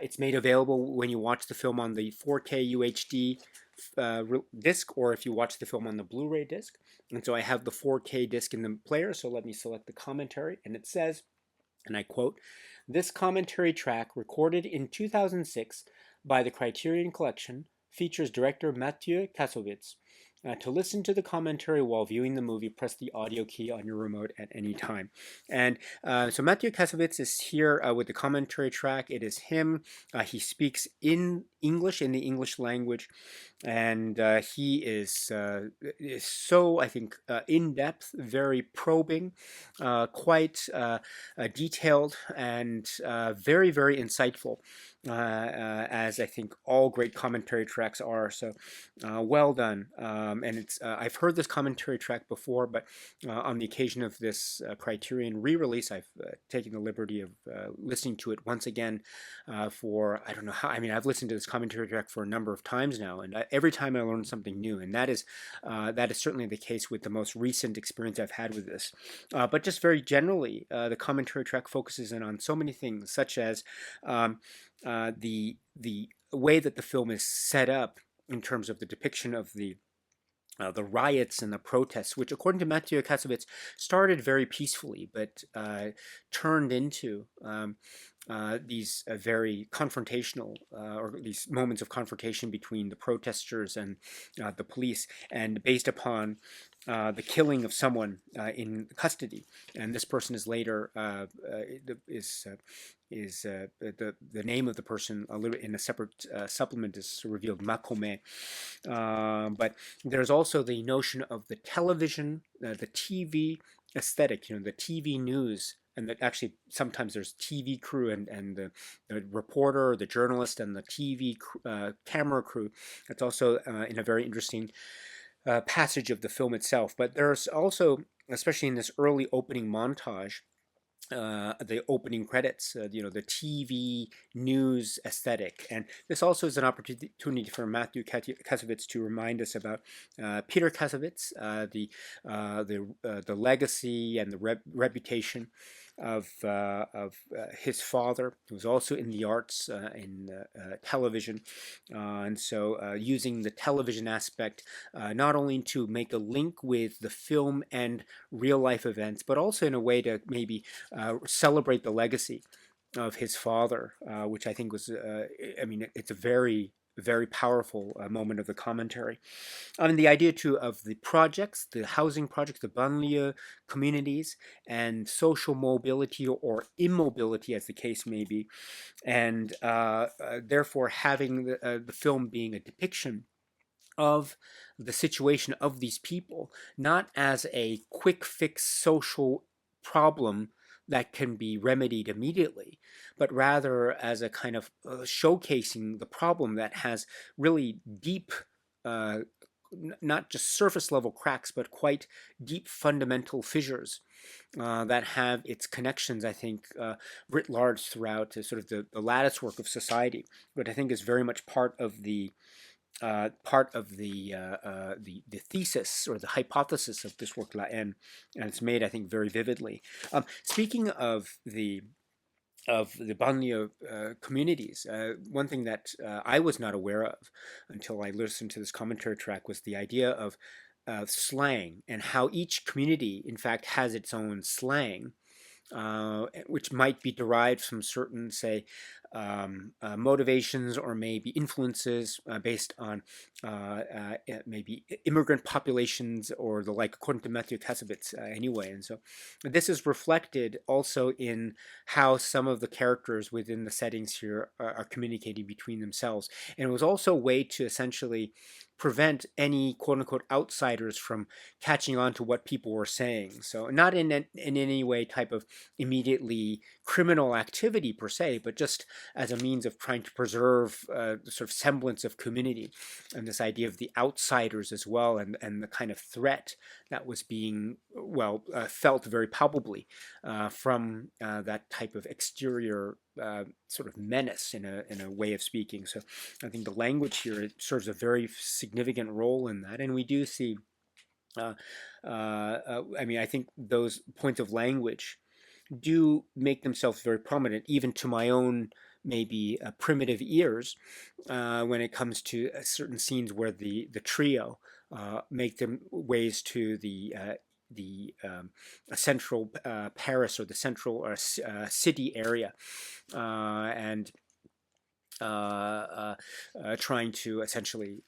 it's made available when you watch the film on the 4K UHD disc, or if you watch the film on the Blu-ray disc. And so I have the 4K disc in the player, so let me select the commentary, and it says, and I quote, "This commentary track, recorded in 2006 by the Criterion Collection, features director Mathieu Kassovitz. To listen to the commentary while viewing the movie, press the audio key on your remote at any time." And so Mathieu Kassovitz is here with the commentary track. It is him. He speaks in English, in the English language, and he is so, I think, in-depth, very probing, quite detailed, and very, very insightful, as I think all great commentary tracks are. So well done. And it's I've heard this commentary track before, but on the occasion of this Criterion re-release, I've taken the liberty of listening to it once again for, I don't know how, I mean, I've listened to this commentary track for a number of times now, and every time I learn something new, and that is certainly the case with the most recent experience I've had with this. But just very generally, the commentary track focuses in on so many things, such as the way that the film is set up in terms of the depiction of the riots and the protests, which, according to Mathieu Kassovitz, started very peacefully, but turned into these very confrontational, or these moments of confrontation between the protesters and the police, and based upon the killing of someone in custody. And this person is later the name of the person a little in a separate supplement is revealed, Makome. But there's also the notion of the television, the TV aesthetic, the TV news, and that actually sometimes there's TV crew and the reporter, the journalist, and the TV camera crew. It's also in a very interesting passage of the film itself. But there's also, especially in this early opening montage, the opening credits, the TV news aesthetic. And this also is an opportunity for Mathieu Kassovitz to remind us about Peter Kassovitz, the legacy and the reputation of his father, who was also in the arts, in television, and so using the television aspect not only to make a link with the film and real life events, but also in a way to maybe celebrate the legacy of his father, which I think was, I mean, it's a very, very powerful moment of the commentary. And the idea too of the projects, the housing projects, the banlieue communities, and social mobility or immobility, as the case may be, and therefore having the film being a depiction of the situation of these people, not as a quick fix social problem that can be remedied immediately, but rather as a kind of showcasing the problem that has really deep, uh, not just surface level cracks, but quite deep fundamental fissures that have its connections, I think, writ large throughout sort of the lattice work of society, but I think is very much part of the thesis or the hypothesis of this work, La Haine, and it's made, I think, very vividly. Speaking of the banlieue communities, one thing that I was not aware of until I listened to this commentary track was the idea of slang and how each community, in fact, has its own slang, which might be derived from certain, say, motivations or maybe influences based on maybe immigrant populations or the like, according to Mathieu Kassovitz anyway. And so this is reflected also in how some of the characters within the settings here are communicating between themselves. And it was also a way to essentially prevent any quote-unquote outsiders from catching on to what people were saying. So not in any way type of immediately criminal activity per se, but just as a means of trying to preserve the sort of semblance of community, and this idea of the outsiders as well, and the kind of threat that was being, well, felt very palpably from that type of exterior sort of menace in a way of speaking. So I think the language here, it serves a very significant role in that, and we do see. I mean, I think those points of language do make themselves very prominent, even to my own maybe primitive ears, when it comes to certain scenes where the trio make their ways to the central Paris or the central city area, and trying to essentially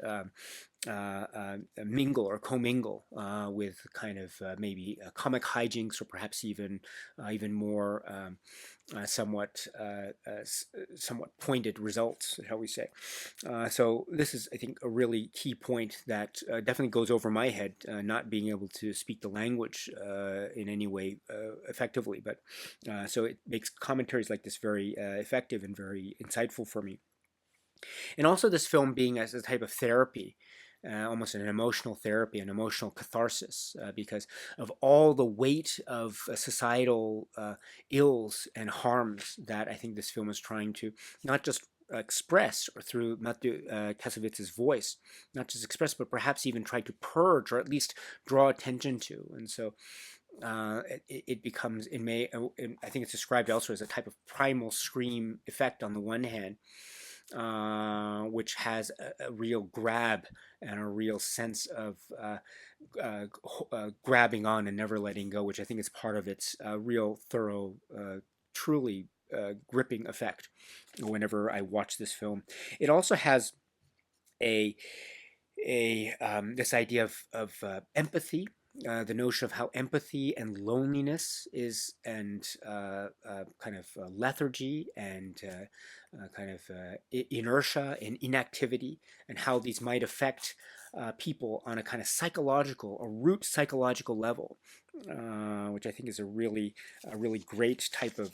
mingle or commingle with kind of maybe comic hijinks, or perhaps even more somewhat pointed results, shall we say. So this is, I think, a really key point that definitely goes over my head, not being able to speak the language in any way effectively. But so it makes commentaries like this very effective and very insightful for me. And also this film being as a type of therapy, almost an emotional therapy, an emotional catharsis, because of all the weight of societal ills and harms that I think this film is trying to not just express, or through Mathieu Kassovitz's voice, not just express, but perhaps even try to purge, or at least draw attention to. And so it becomes, I think it's described elsewhere as a type of primal scream effect on the one hand, which has a real grab and a real sense of grabbing on and never letting go, which I think is part of its real thorough, truly gripping effect whenever I watch this film. It also has a this idea of empathy, the notion of how empathy and loneliness is, and kind of lethargy and kind of inertia and inactivity, and how these might affect people on a kind of psychological, a root psychological level, which I think is a really great type of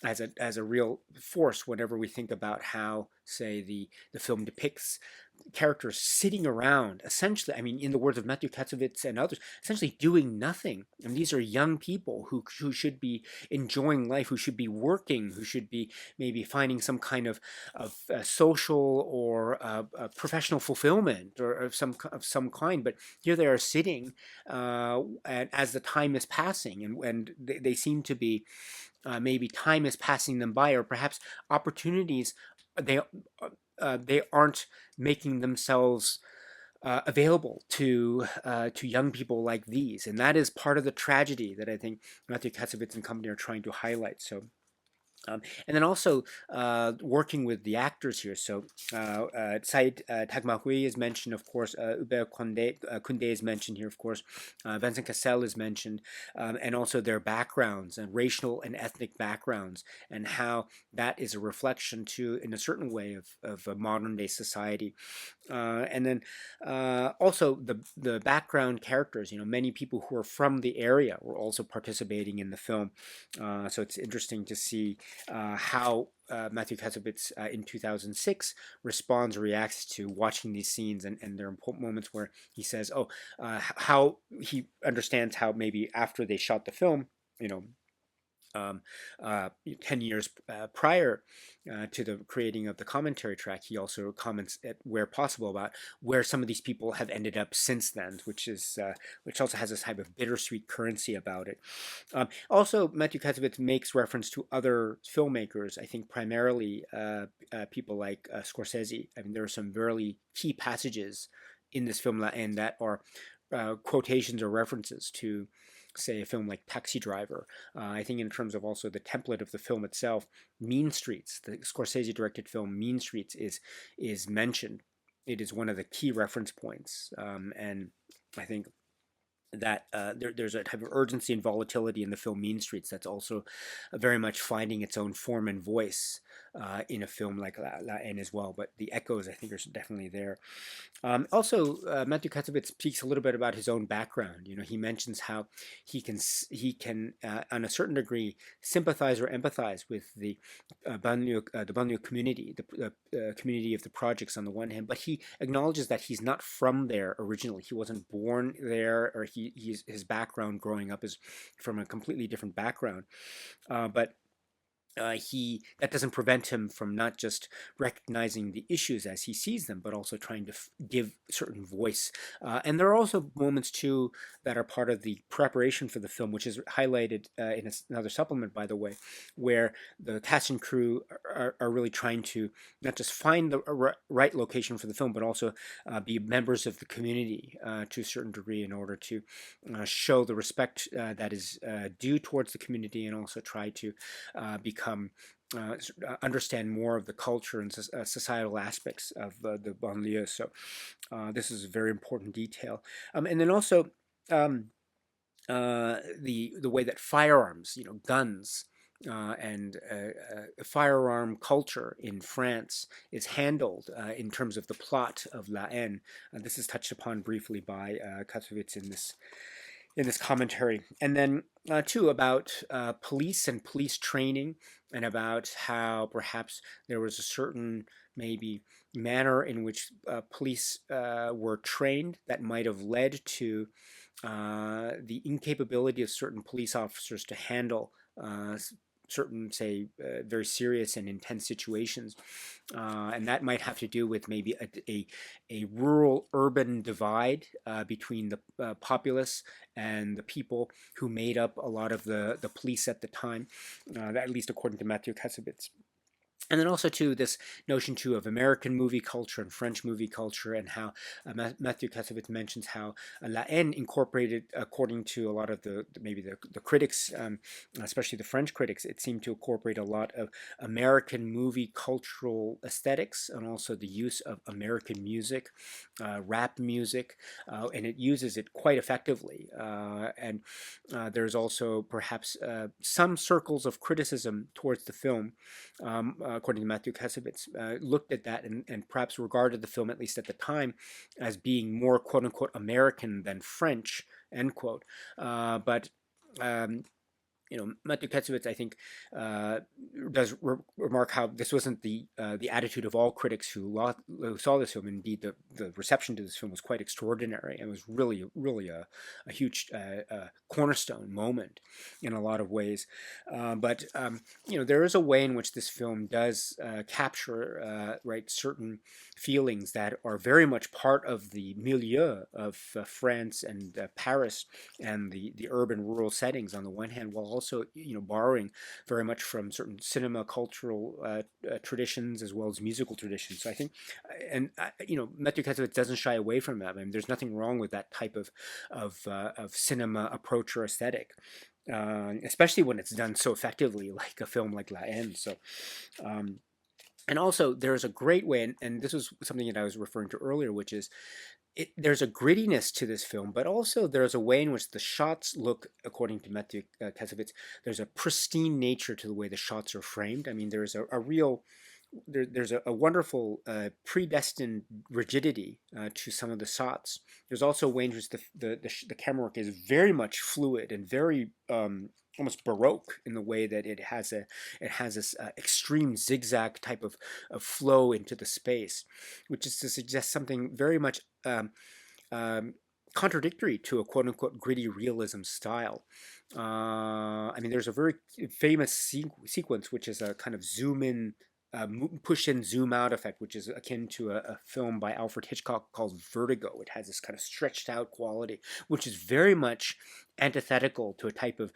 as a real force whenever we think about how, say, the film depicts characters sitting around, essentially, I mean, in the words of Mathieu Kassovitz and others, essentially doing nothing. And these are young people who should be enjoying life, who should be working, who should be maybe finding some kind of social or professional fulfillment or of some kind. But here they are sitting, and as the time is passing, and they seem to be maybe time is passing them by, or perhaps opportunities they aren't making themselves available to young people like these, and that is part of the tragedy that I think Mathieu Kassovitz and company are trying to highlight. So. And then also working with the actors here. So Saïd Taghmaoui is mentioned, of course. Hubert Koundé is mentioned here, of course. Vincent Cassel is mentioned, and also their backgrounds and racial and ethnic backgrounds, and how that is a reflection too, in a certain way, of a modern day society. And then also the background characters. Many people who are from the area were also participating in the film. So it's interesting to see how Mathieu Kassovitz in 2006 reacts to watching these scenes, and there are moments where he says, how he understands how maybe after they shot the film, um, 10 years prior to the creating of the commentary track, he also comments at where possible about where some of these people have ended up since then, which also has this type of bittersweet currency about it. Also, Mathieu Kassovitz makes reference to other filmmakers, I think primarily people like Scorsese. I mean, there are some very key passages in this film and that are quotations or references to, say, a film like Taxi Driver. I think in terms of also the template of the film itself, Mean Streets, the Scorsese-directed film Mean Streets, is mentioned. It is one of the key reference points, and I think that there's a type of urgency and volatility in the film Mean Streets that's also very much finding its own form and voice in a film like La Haine as well. But the echoes, I think, are definitely there. Also, Mathieu Kassovitz speaks a little bit about his own background. He mentions how he can on a certain degree, sympathize or empathize with the banlieue community, the community of the projects on the one hand, but he acknowledges that he's not from there originally. He wasn't born there, or his background growing up is from a completely different background. But that doesn't prevent him from not just recognizing the issues as he sees them, but also trying to give certain voice. And there are also moments too that are part of the preparation for the film, which is highlighted in another supplement, by the way, where the cast and crew are really trying to not just find the right location for the film, but also be members of the community to a certain degree in order to show the respect that is due towards the community, and also try to understand more of the culture and societal aspects of the banlieue. So this is a very important detail. And then also the way that firearms, guns, and firearm culture in France is handled in terms of the plot of La Haine. This is touched upon briefly by Kassovitz in this commentary. And then too about police and police training, and about how perhaps there was a certain maybe manner in which police were trained that might have led to the incapability of certain police officers to handle certain, say, very serious and intense situations, and that might have to do with maybe a rural-urban divide between the populace and the people who made up a lot of the police at the time, at least according to Mathieu Kassovitz. And then also too this notion too of American movie culture and French movie culture, and how Mathieu Kassovitz mentions how La Haine incorporated, according to a lot of the critics, especially the French critics, it seemed to incorporate a lot of American movie cultural aesthetics, and also the use of American music, rap music, and it uses it quite effectively. And there's also perhaps some circles of criticism towards the film, according to Mathieu Kassovitz, looked at that and perhaps regarded the film, at least at the time, as being more quote-unquote American than French, end quote. But Mathieu Kassovitz, I think, does remark how this wasn't the attitude of all critics who saw this film. Indeed, the reception to this film was quite extraordinary, and was really a huge cornerstone moment in a lot of ways. But there is a way in which this film does capture certain feelings that are very much part of the milieu of France and Paris and the urban rural settings on the one hand, while also borrowing very much from certain cinema cultural traditions as well as musical traditions. So I think, and Mathieu Kassovitz doesn't shy away from that. I mean, there's nothing wrong with that type of cinema approach or aesthetic. Especially when it's done so effectively, like a film like La Haine. So, and also there's a great way, and this was something that I was referring to earlier, which is there's a grittiness to this film, but also there's a way in which the shots look, according to Mathieu Kassovitz, there's a pristine nature to the way the shots are framed. I mean, there's a real there's a wonderful predestined rigidity to some of the shots. There's also a way in which the camera work is very much fluid and very almost baroque in the way that it has this extreme zigzag type of flow into the space, which is to suggest something very much contradictory to a quote unquote gritty realism style. I mean, there's a very famous sequence which is a kind of zoom in push in, zoom out effect, which is akin to a film by Alfred Hitchcock called Vertigo. It has this kind of stretched out quality, which is very much antithetical to a type of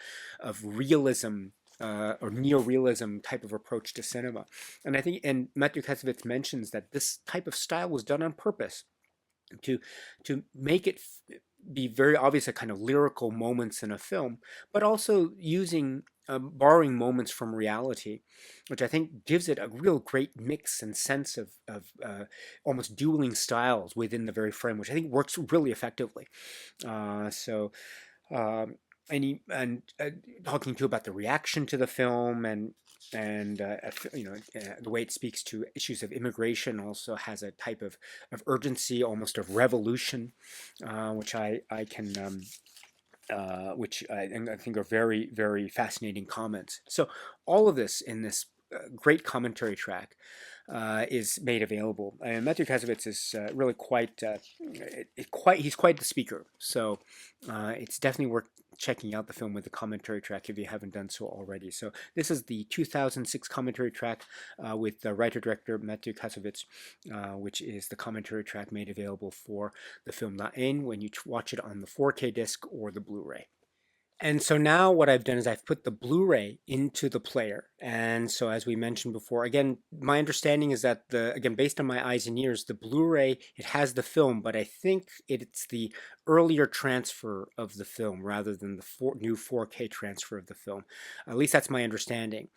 realism or neorealism type of approach to cinema. And I think, and Mathieu Kassovitz mentions that this type of style was done on purpose to make it be very obvious at kind of lyrical moments in a film, but also using borrowing moments from reality, which I think gives it a real great mix and sense of almost dueling styles within the very frame, which I think works really effectively. So talking to you about the reaction to the film and the way it speaks to issues of immigration also has a type of urgency, almost of revolution, which I can which I think are very, very fascinating comments. So all of this in this great commentary track is made available. And Mathieu Kassovitz is really he's quite the speaker. So it's definitely worth checking out the film with the commentary track if you haven't done so already. So this is the 2006 commentary track with the writer-director Mathieu Kassovitz, which is the commentary track made available for the film La Haine when you watch it on the 4K disc or the Blu-ray. And so now what I've done is I've put the Blu-ray into the player. And so as we mentioned before, again, my understanding is that again, based on my eyes and ears, the Blu-ray, it has the film, but I think it's the earlier transfer of the film rather than the new 4K transfer of the film. At least that's my understanding.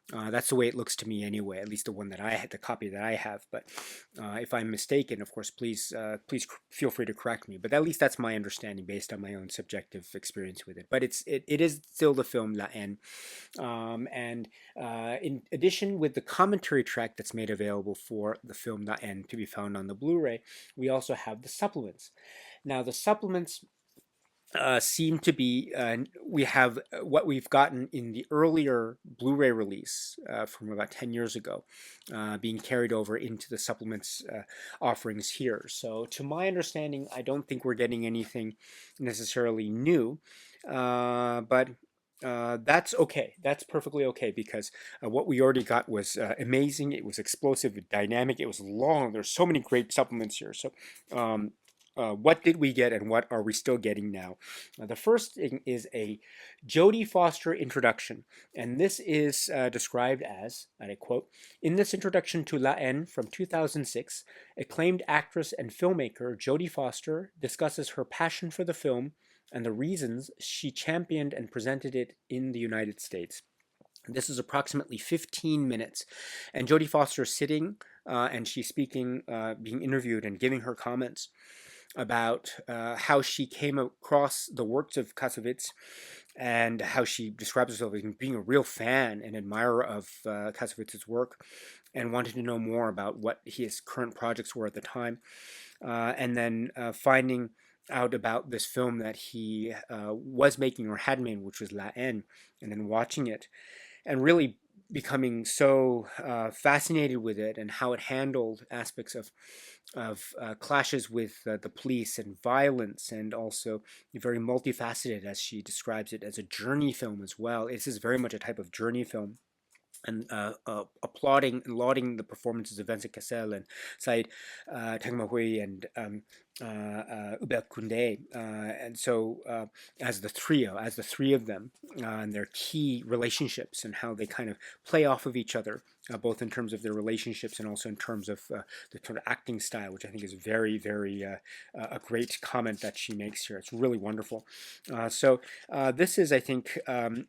That's the way it looks to me anyway, at least the one that I had, the copy that I have. But if I'm mistaken, of course, please feel free to correct me. But at least that's my understanding based on my own subjective experience with it. But it is still the film La Haine. And in addition, with the commentary track that's made available for the film La Haine to be found on the Blu-ray, we also have the supplements. Now, the supplements seem to be, we have what we've gotten in the earlier Blu-ray release from about 10 years ago being carried over into the supplements offerings here. So to my understanding, I don't think we're getting anything necessarily new, but that's okay. That's perfectly okay because what we already got was amazing. It was explosive, dynamic. It was long. There's so many great supplements here. So what did we get and what are we still getting now? The first thing is a Jodie Foster introduction, and this is described as, and I quote, "In this introduction to La Haine from 2006, acclaimed actress and filmmaker Jodie Foster discusses her passion for the film and the reasons she championed and presented it in the United States." This is approximately 15 minutes, and Jodie Foster is sitting and she's speaking, being interviewed and giving her comments about how she came across the works of Kassovitz and how she describes herself as being a real fan and admirer of Kassovitz's work and wanted to know more about what his current projects were at the time, and then finding out about this film that he was making or had made, which was La Haine, and then watching it and really becoming so fascinated with it and how it handled aspects of clashes with the police and violence, and also very multifaceted, as she describes it, as a journey film as well. This is very much a type of journey film, and applauding and lauding the performances of Vincent Cassel and Said Tagmahoui and Hubert Koundé, and so as the trio, as the three of them, and their key relationships and how they kind of play off of each other, both in terms of their relationships and also in terms of the sort of acting style, which I think is very, very a great comment that she makes here. It's really wonderful. So this is, I think. Um,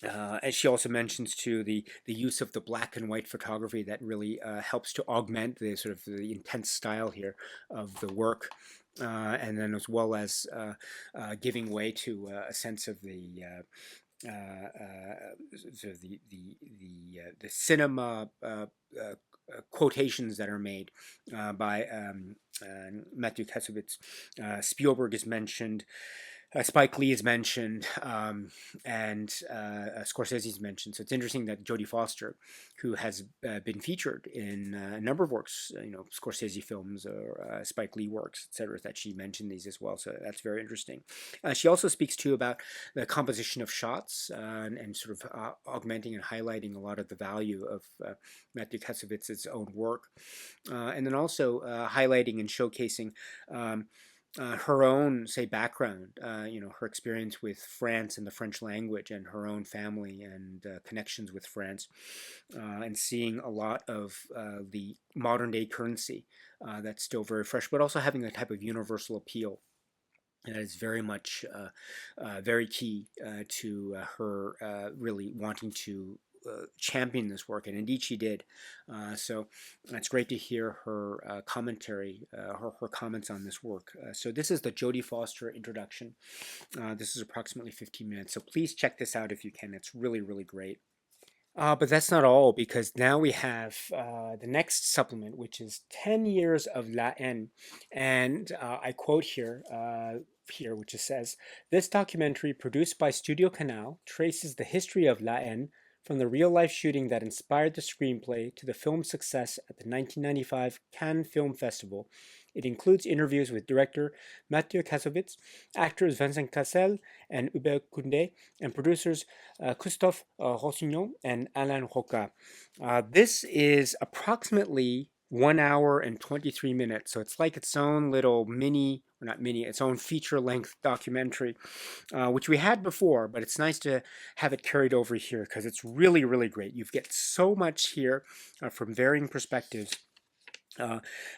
and she also mentions too the use of the black and white photography that really helps to augment the sort of the intense style here of the work, and then as well as giving way to a sense of the sort of the cinema quotations that are made by Mathieu Kassovitz. Spielberg is mentioned. Spike Lee is mentioned, and Scorsese is mentioned. So it's interesting that Jodie Foster, who has been featured in a number of works, Scorsese films or Spike Lee works, etc., that she mentioned these as well. So that's very interesting. She also speaks too about the composition of shots and sort of augmenting and highlighting a lot of the value of Mathieu Kassovitz's own work, and then also highlighting and showcasing. Her own, say, background, her experience with France and the French language, and her own family and connections with France, and seeing a lot of the modern day currency that's still very fresh, but also having a type of universal appeal. And that is very much very key to her really wanting to champion this work, and indeed she did. So it's great to hear her commentary, her comments on this work. So this is the Jodie Foster introduction. This is approximately 15 minutes, so please check this out if you can. It's really, really great. But that's not all, because now we have the next supplement, which is 10 Years of La Haine. And I quote here, which it says, "This documentary, produced by Studio Canal, traces the history of La Haine from the real-life shooting that inspired the screenplay to the film's success at the 1995 Cannes Film Festival. It includes interviews with director Mathieu Kassovitz, actors Vincent Cassel and Hubert Koundé, and producers Christophe Rossignon and Alain Roca." This is approximately 1 hour and 23 minutes, so it's like its own little mini, or not mini, its own feature-length documentary, which we had before, but it's nice to have it carried over here because it's really, really great. You get so much here from varying perspectives.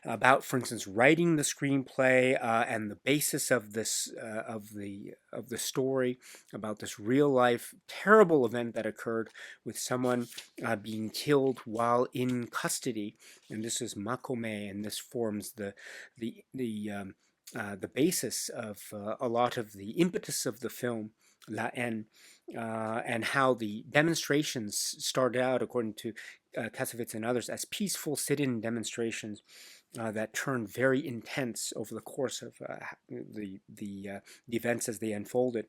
About, for instance, writing the screenplay and the basis of this of the story, about this real life terrible event that occurred with someone being killed while in custody, and this is Makome, and this forms the basis of a lot of the impetus of the film La Haine, and how the demonstrations started out, according to Kassovitz and others, as peaceful sit-in demonstrations that turned very intense over the course of the events as they unfolded.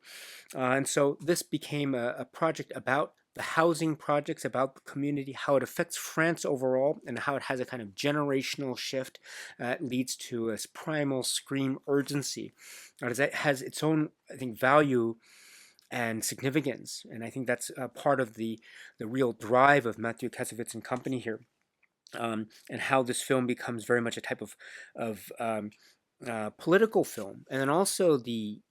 And so this became a project about the housing projects, about the community, how it affects France overall, and how it has a kind of generational shift that leads to a primal scream urgency. It has its own, I think, value and significance, and I think that's part of the real drive of Mathieu Kassovitz and company here, and how this film becomes very much a type of political film, and then also the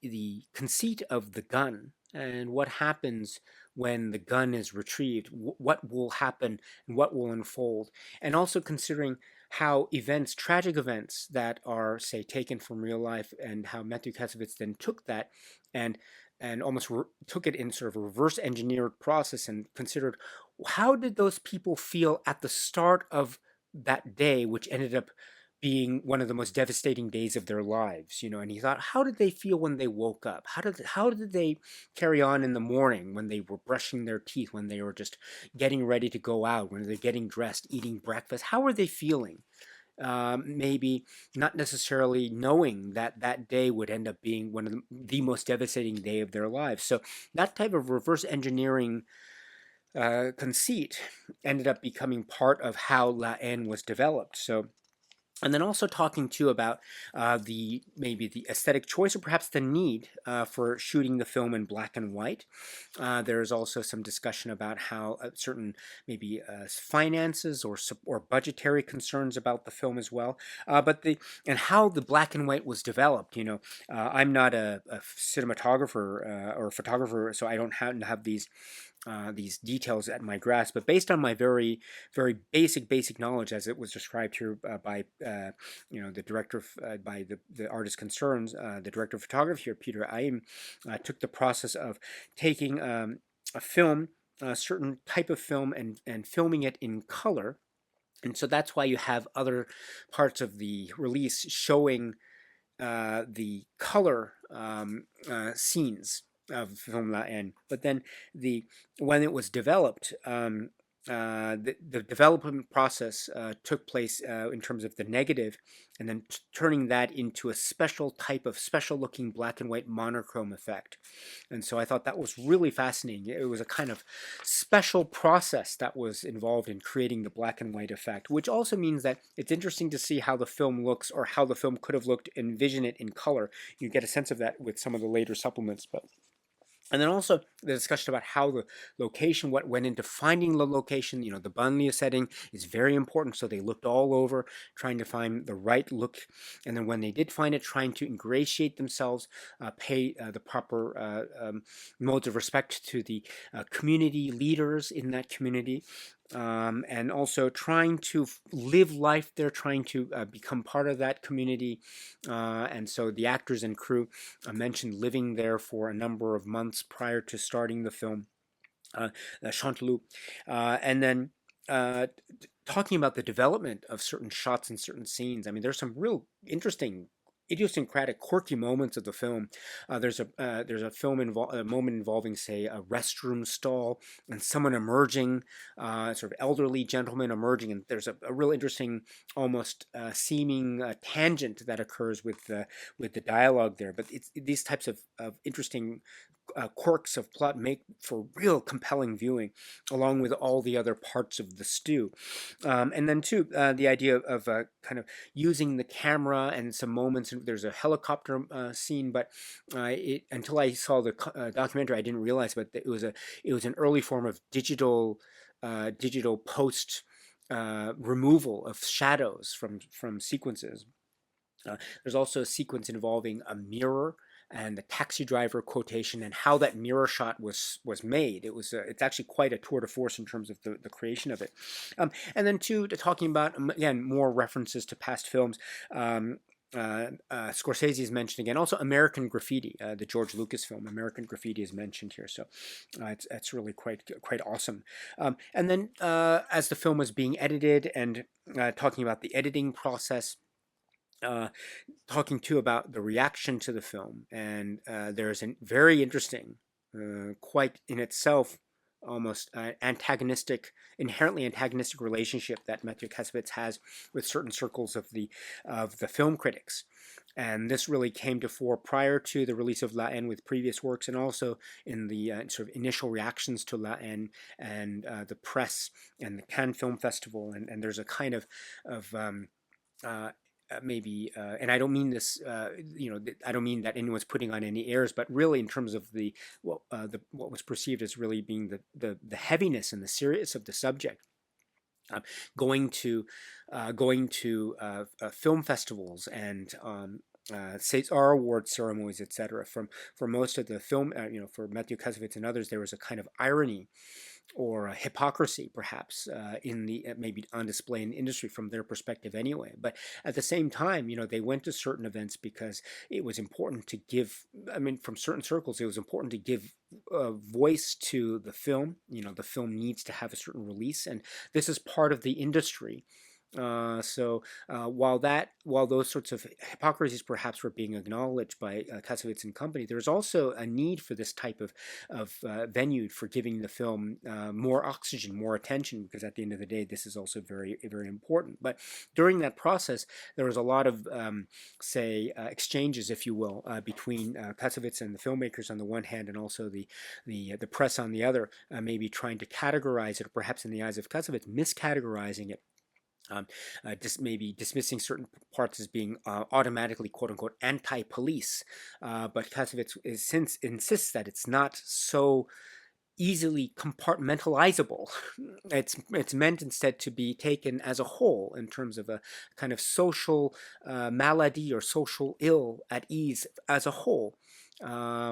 conceit of the gun and what happens when the gun is retrieved, what will happen and what will unfold, and also considering how events, tragic events that are, say, taken from real life, and how Mathieu Kassovitz then took that and almost took it in sort of a reverse engineered process and considered how did those people feel at the start of that day, which ended up being one of the most devastating days of their lives, and he thought, how did they feel when they woke up? How did they carry on in the morning, when they were brushing their teeth, when they were just getting ready to go out, when they're getting dressed, eating breakfast? How were they feeling? maybe not necessarily knowing that that day would end up being one of the most devastating day of their lives. So that type of reverse engineering conceit ended up becoming part of how La Haine was developed. So, and then also talking too about the maybe the aesthetic choice or perhaps the need for shooting the film in black and white. There's also some discussion about how certain maybe finances or budgetary concerns about the film as well. But the and how the black and white was developed. I'm not a cinematographer or photographer, so I don't have these details at my grasp, but based on my very, very basic knowledge, as it was described here by the director by the artist concerns, the director of photography here, Peter Haïne, took the process of taking a film, a certain type of film, and filming it in color. And so that's why you have other parts of the release showing the color scenes of film La Haine. But then when it was developed, the development process took place in terms of the negative, and then turning that into a special type of special looking black and white monochrome effect. And so I thought that was really fascinating. It was a kind of special process that was involved in creating the black and white effect, which also means that it's interesting to see how the film looks, or how the film could have looked, envision it in color. You get a sense of that with some of the later supplements. And then also the discussion about how the location, what went into finding the location. The banlieue setting is very important. So they looked all over trying to find the right look. And then when they did find it, trying to ingratiate themselves, pay the proper modes of respect to the community leaders in that community. And also trying to live life there, trying to become part of that community. And so the actors and crew mentioned living there for a number of months prior to starting the film, Chanteloup. And then talking about the development of certain shots and certain scenes. I mean, there's some real interesting, idiosyncratic, quirky moments of the film. There's a moment involving, say, a restroom stall and someone emerging, sort of elderly gentleman emerging, and there's a real interesting, almost seeming tangent that occurs with the dialogue there. But it's these types of interesting quirks of plot make for real compelling viewing, along with all the other parts of the stew. And then too, the idea of kind of using the camera and some moments. There's a helicopter scene, but until I saw the documentary, I didn't realize. But it was an early form of digital post removal of shadows from sequences. There's also a sequence involving a mirror and the taxi driver quotation, and how that mirror shot was made. It's actually quite a tour de force in terms of the creation of it. And then too, talking about again more references to past films. Scorsese is mentioned again. Also, American Graffiti, the George Lucas film, American Graffiti is mentioned here. So it's really quite awesome. And then as the film was being edited, and talking about the editing process. Talking too about the reaction to the film, and there's a very interesting, quite in itself, almost inherently antagonistic relationship that Mathieu Kassovitz has with certain circles of the film critics. And this really came to fore prior to the release of La Haine with previous works, and also in the sort of initial reactions to La Haine and the press and the Cannes Film Festival. And there's a kind of maybe, and I don't mean this, I don't mean that anyone's putting on any airs, but really in terms of what was perceived as really being the heaviness and the seriousness of the subject. Going to film festivals and César award ceremonies, etc. For most of the film, for Mathieu Kassovitz and others, there was a kind of irony or a hypocrisy, perhaps, in the maybe on display in the industry from their perspective anyway. But at the same time, they went to certain events because it was important to give. I mean, from certain circles, it was important to give voice to the film. The film needs to have a certain release, and this is part of the industry. While those sorts of hypocrisies perhaps were being acknowledged by Kassovitz and company, there was also a need for this type of venue for giving the film more oxygen, more attention, because at the end of the day, this is also very, very important. But during that process, there was a lot of, exchanges, if you will, between Kassovitz and the filmmakers on the one hand, and also the press on the other, maybe trying to categorize it, or perhaps in the eyes of Kassovitz, miscategorizing it, maybe dismissing certain parts as being automatically "quote unquote" anti-police. But Kassovitz insists that it's not so easily compartmentalizable. It's meant instead to be taken as a whole in terms of a kind of social malady or social ill at ease as a whole.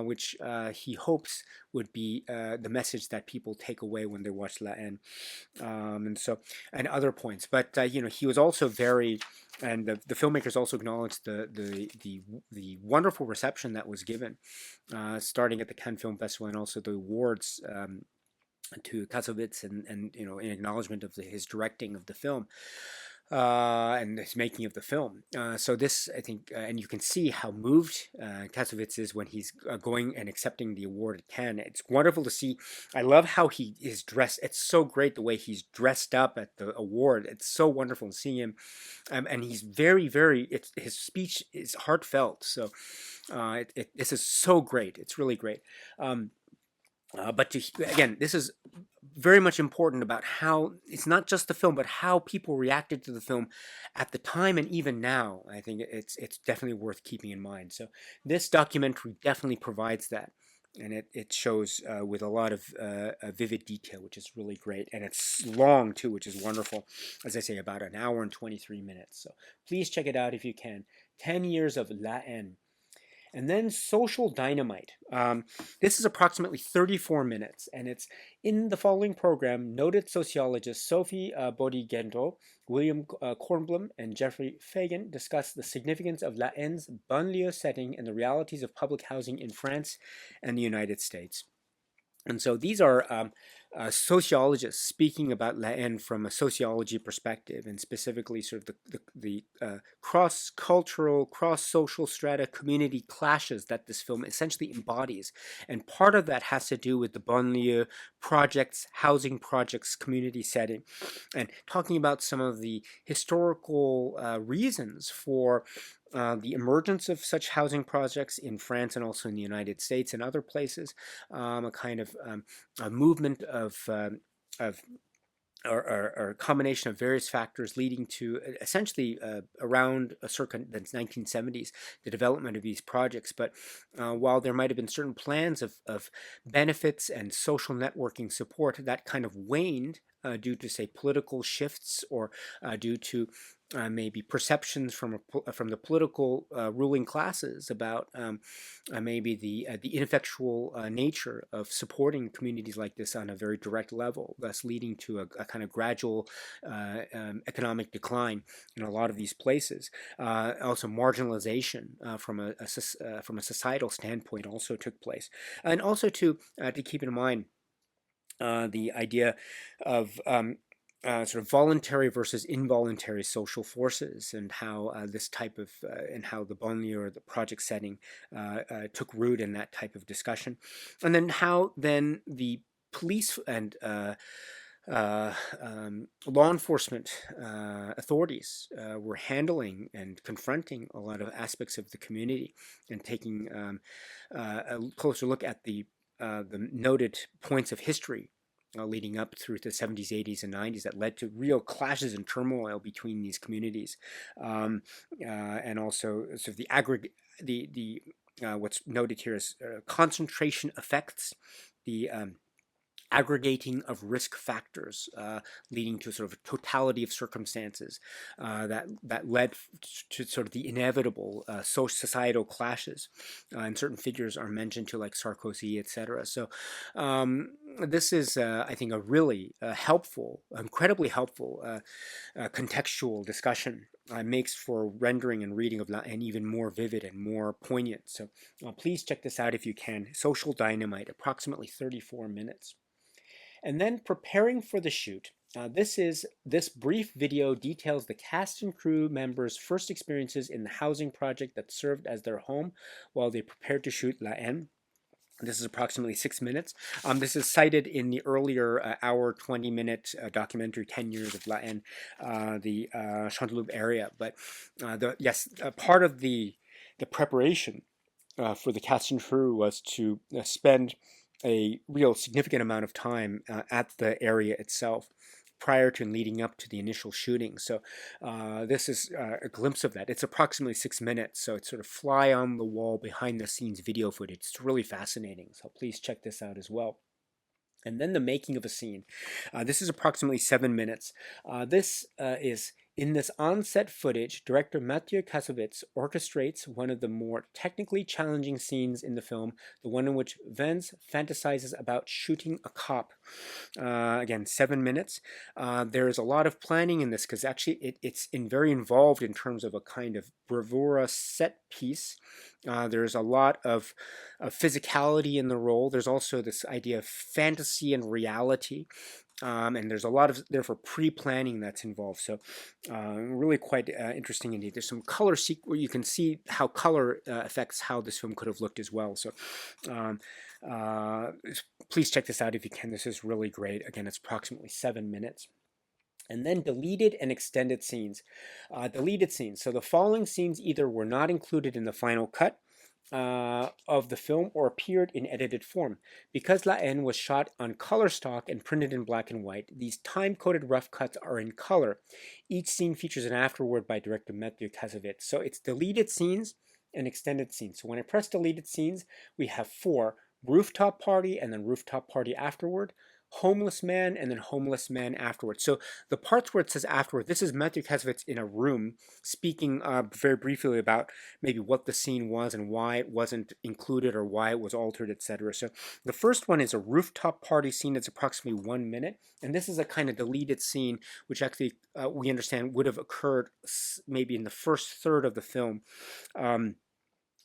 Which he hopes would be the message that people take away when they watch La Haine, and other points. But he was also very, and the filmmakers also acknowledged the wonderful reception that was given, starting at the Cannes Film Festival, and also the awards to Kassovitz, and in acknowledgement of his directing of the film. And his making of the film. So this, I think, and you can see how moved Kassovitz is when he's going and accepting the award at Cannes. It's wonderful to see. I love how he is dressed. It's so great the way he's dressed up at the award. It's so wonderful to see him. And he's very, his speech is heartfelt. So this is so great. It's really great. But again, this is very much important about how it's not just the film, but how people reacted to the film at the time and even now. I think it's definitely worth keeping in mind. So this documentary definitely provides that, and it shows with a lot of vivid detail, which is really great. And it's long too, which is wonderful. As I say, about an hour and 23 minutes. So please check it out if you can. 10 years of La Haine. And then Social Dynamite. This is approximately 34 minutes, and it's in the following program. Noted sociologists Sophie Bodigento, William Kornblum, and Jeffrey Fagan discuss the significance of La Haine's banlieue setting and the realities of public housing in France and the United States. And so these are sociologists speaking about La Haine from a sociology perspective, and specifically sort of the cross-cultural, cross-social strata community clashes that this film essentially embodies. And part of that has to do with the banlieue projects, housing projects, community setting, and talking about some of the historical reasons for the emergence of such housing projects in France and also in the United States and other places, a kind of a movement or a combination of various factors leading to essentially around circa the 1970s, the development of these projects. But while there might have been certain plans of benefits and social networking support, that kind of waned due to, say, political shifts, or due to maybe perceptions from the political ruling classes about maybe the ineffectual nature of supporting communities like this on a very direct level, thus leading to a kind of gradual economic decline in a lot of these places. Also, marginalization from a societal standpoint also took place, and also to keep in mind the idea of sort of voluntary versus involuntary social forces, and how this type of and how the banlieue or the project setting took root in that type of discussion, and then how then the police and law enforcement authorities were handling and confronting a lot of aspects of the community, and taking a closer look at the noted points of history leading up through the 70s, 80s, and 90s that led to real clashes and turmoil between these communities, and also sort of the aggregate, the what's noted here is concentration effects, the aggregating of risk factors, leading to sort of a totality of circumstances that led to sort of the inevitable societal clashes. And certain figures are mentioned too, like Sarkozy, etc. So this is, I think, a really helpful, incredibly helpful contextual discussion. Makes for rendering and reading of La Haine even more vivid and more poignant. So please check this out if you can. Social Dynamite, approximately 34 minutes. And then preparing for the shoot, This brief video details the cast and crew members' first experiences in the housing project that served as their home while they prepared to shoot La Haine. This is approximately 6 minutes. This is cited in the earlier hour 20-minute documentary 10 Years of La Haine, the Chanteloup area. But part of the preparation for the cast and crew was to spend a real significant amount of time at the area itself prior to and leading up to the initial shooting. So this is a glimpse of that. It's approximately 6 minutes, so it's sort of fly on the wall behind the scenes video footage. It's really fascinating, so please check this out as well. And then the making of a scene. This is approximately 7 minutes. This is in this on-set footage, director Mathieu Kassovitz orchestrates one of the more technically challenging scenes in the film, the one in which Vance fantasizes about shooting a cop. Again, 7 minutes. There's a lot of planning in this because actually it's very involved in terms of a kind of bravura set piece. There's a lot of physicality in the role. There's also this idea of fantasy and reality. And there's a lot of, therefore, pre-planning that's involved. So really quite interesting indeed. There's some color where you can see how color affects how this film could have looked as well. So please check this out if you can. This is really great. Again, it's approximately 7 minutes. And then deleted and extended scenes. Deleted scenes. So the following scenes either were not included in the final cut of the film or appeared in edited form. Because La Haine was shot on color stock and printed in black and white, these time-coded rough cuts are in color. Each scene features an afterword by director Mathieu Kassovitz. So it's deleted scenes and extended scenes. So when I press deleted scenes, we have 4: rooftop party and then rooftop party afterward, homeless man, and then homeless man afterwards. So the parts where it says afterward, this is Mathieu Kassovitz in a room speaking very briefly about maybe what the scene was and why it wasn't included or why it was altered, etc. So the first one is a rooftop party scene that's approximately 1 minute. And this is a kind of deleted scene, which actually we understand would have occurred maybe in the first third of the film.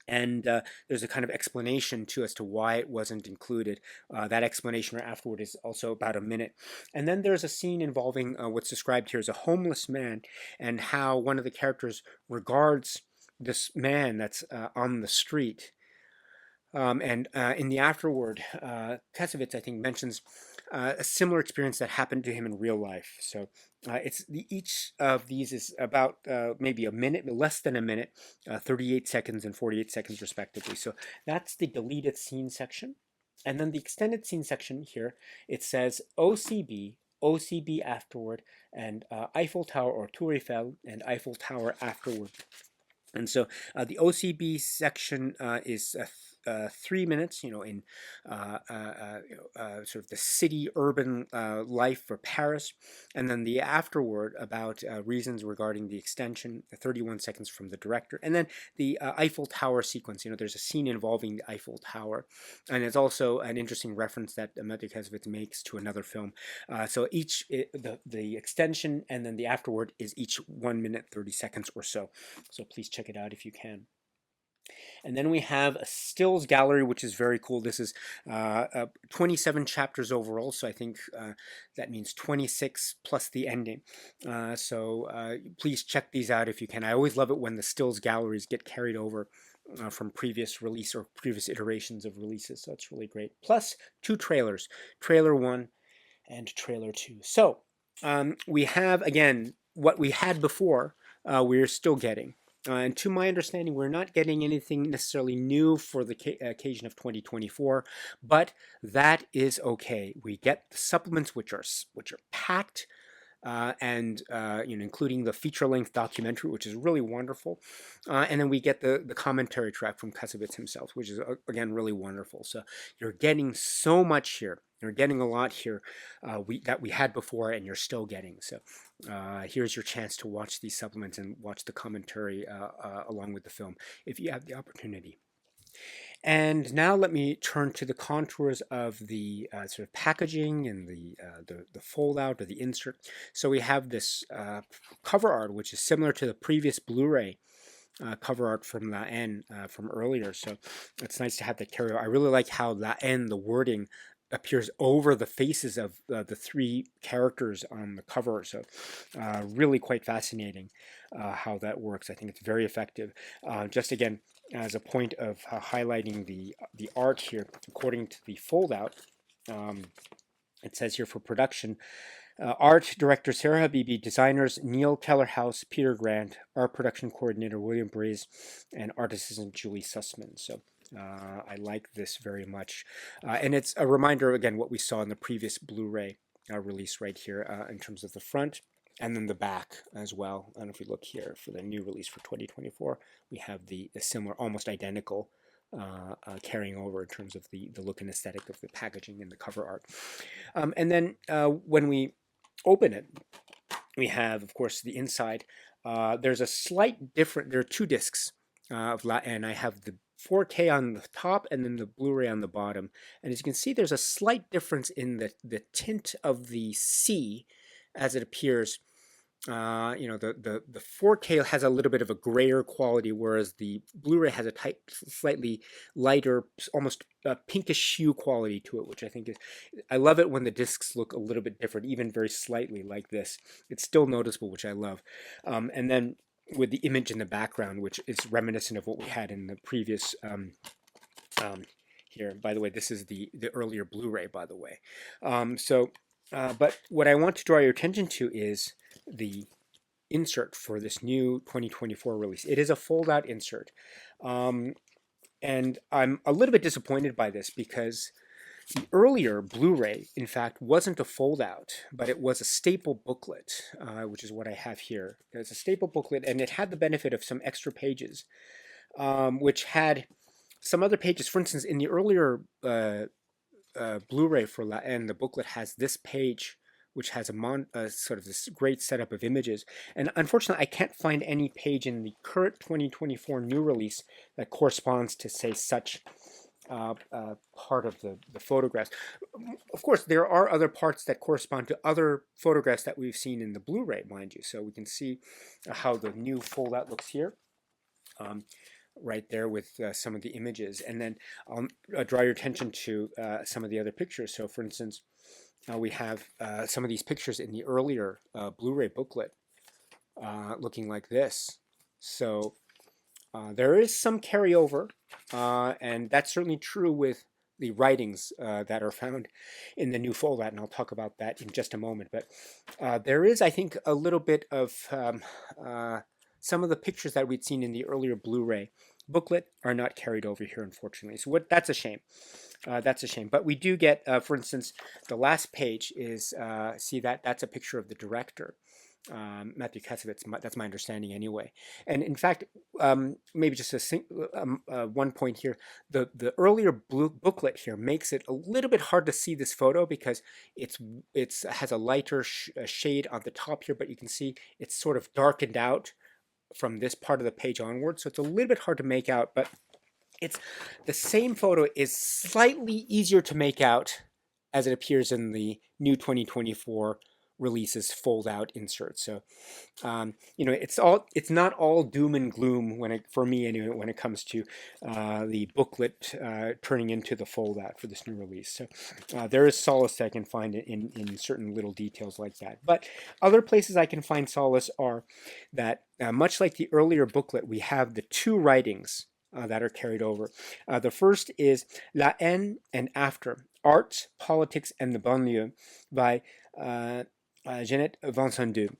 And there's a kind of explanation as to why it wasn't included. That explanation afterward is also about 1 minute. And then there's a scene involving what's described here as a homeless man, and how one of the characters regards this man that's on the street. And in the afterword, Kassovitz, I think, mentions a similar experience that happened to him in real life. So each of these is about maybe a minute, less than a minute, 38 seconds and 48 seconds respectively. So that's the deleted scene section. And then the extended scene section here, it says OCB, OCB afterward, and Eiffel Tower or Tour Eiffel and Eiffel Tower afterward. And so the OCB section is 3 minutes, in sort of the city urban life for Paris, and then the afterword about reasons regarding the extension, 31 seconds from the director, and then the Eiffel Tower sequence. There's a scene involving the Eiffel Tower, and it's also an interesting reference that Mathieu Kassovitz makes to another film. So each the extension and then the afterword is each 1 minute 30 seconds or so. So please check it out if you can. And then we have a stills gallery, which is very cool. This is 27 chapters overall, so I think that means 26 plus the ending. So please check these out if you can. I always love it when the stills galleries get carried over from previous release or previous iterations of releases, so it's really great. Plus 2 trailers, trailer 1 and trailer 2. So we have, again, what we had before, we're still getting. And to my understanding, we're not getting anything necessarily new for the occasion of 2024, but that is okay. We get the supplements which are packed, and including the feature-length documentary, which is really wonderful, and then we get the commentary track from Kassovitz himself, which is again really wonderful. So you're getting so much here. You're getting a lot here that we had before, and you're still getting. So here's your chance to watch these supplements and watch the commentary along with the film if you have the opportunity. And now let me turn to the contours of the sort of packaging and the fold-out or the insert. So we have this cover art, which is similar to the previous Blu-ray cover art from La Haine from earlier. So it's nice to have that carry over. I really like how La Haine, the wording, appears over the faces of the three characters on the cover. So really quite fascinating how that works. I think it's very effective. Just again, as a point of highlighting the art here, according to the foldout, it says here for production, art director Sarah Habibi, designers Neil Kellerhouse, Peter Grant, art production coordinator William Breeze, and artist assistant Julie Sussman. So I like this very much. And it's a reminder, again, what we saw in the previous Blu-ray release right here in terms of the front and then the back as well. And if we look here for the new release for 2024, we have the similar, almost identical carrying over in terms of the look and aesthetic of the packaging and the cover art. And then when we open it, we have, of course, the inside. There's a slight different, there are two discs of and I have the 4K on the top and then the Blu-ray on the bottom. And as you can see, there's a slight difference in the tint of the C as it appears. The 4K has a little bit of a grayer quality, whereas the Blu-ray has a slightly lighter, almost pinkish hue quality to it, which I think is, I love it when the discs look a little bit different, even very slightly like this. It's still noticeable, which I love. And then with the image in the background, which is reminiscent of what we had in the previous here. By the way, this is the earlier Blu-ray, by the way. But what I want to draw your attention to is the insert for this new 2024 release. It is a fold-out insert. And I'm a little bit disappointed by this because the earlier Blu-ray, in fact, wasn't a fold-out, but it was a staple booklet, which is what I have here. It's a staple booklet, and it had the benefit of some extra pages, which had some other pages. For instance, in the earlier Blu-ray for La Haine, the booklet has this page, which has a sort of this great setup of images. And unfortunately, I can't find any page in the current 2024 new release that corresponds to, say, such part of the photographs. Of course, there are other parts that correspond to other photographs that we've seen in the Blu-ray, mind you. So we can see how the new fold-out looks here. Right there with some of the images. And then I'll draw your attention to some of the other pictures. So for instance, we have some of these pictures in the earlier Blu-ray booklet looking like this. So there is some carryover, and that's certainly true with the writings that are found in the new foldout, and I'll talk about that in just a moment. But there is, I think, a little bit of some of the pictures that we'd seen in the earlier Blu-ray booklet are not carried over here, unfortunately. So that's a shame. That's a shame. But we do get, for instance, the last page is, see that's a picture of the director, Mathieu Kassovitz. That's my understanding anyway. And in fact, maybe just one point here, the earlier booklet here makes it a little bit hard to see this photo because it has a lighter shade on the top here, but you can see it's sort of darkened out from this part of the page onward, so it's a little bit hard to make out, but it's the same photo is slightly easier to make out as it appears in the new 2024 releases fold-out insert. So it's not all doom and gloom for me anyway when it comes to the booklet turning into the fold-out for this new release. So there is solace that I can find in certain little details like that. But other places I can find solace are that much like the earlier booklet, we have the two writings that are carried over. The first is La Haine and After, Arts, Politics, and the Banlieue by Jeannette Vincendeux.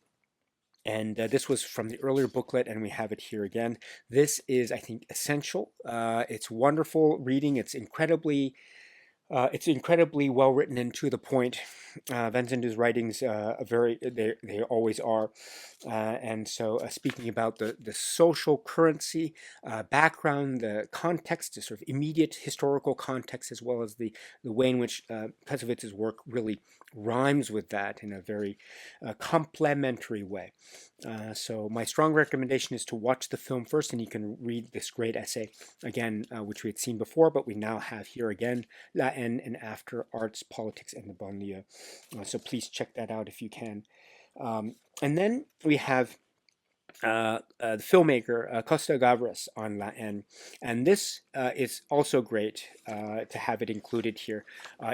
And this was from the earlier booklet, and we have it here again. This is, I think, essential. It's wonderful reading. It's incredibly well written and to the point. Vincendeux's writings they always are. And so speaking about the social currency, background, the context, the sort of immediate historical context, as well as the way in which Kassovitz's work really rhymes with that in a very complementary way. So my strong recommendation is to watch the film first, and you can read this great essay again, which we had seen before, but we now have here again, La Haine and After, Arts, Politics, and the Banlieue. So please check that out if you can. And then we have the filmmaker Costa Gavras on La Haine, and this is also great to have it included here.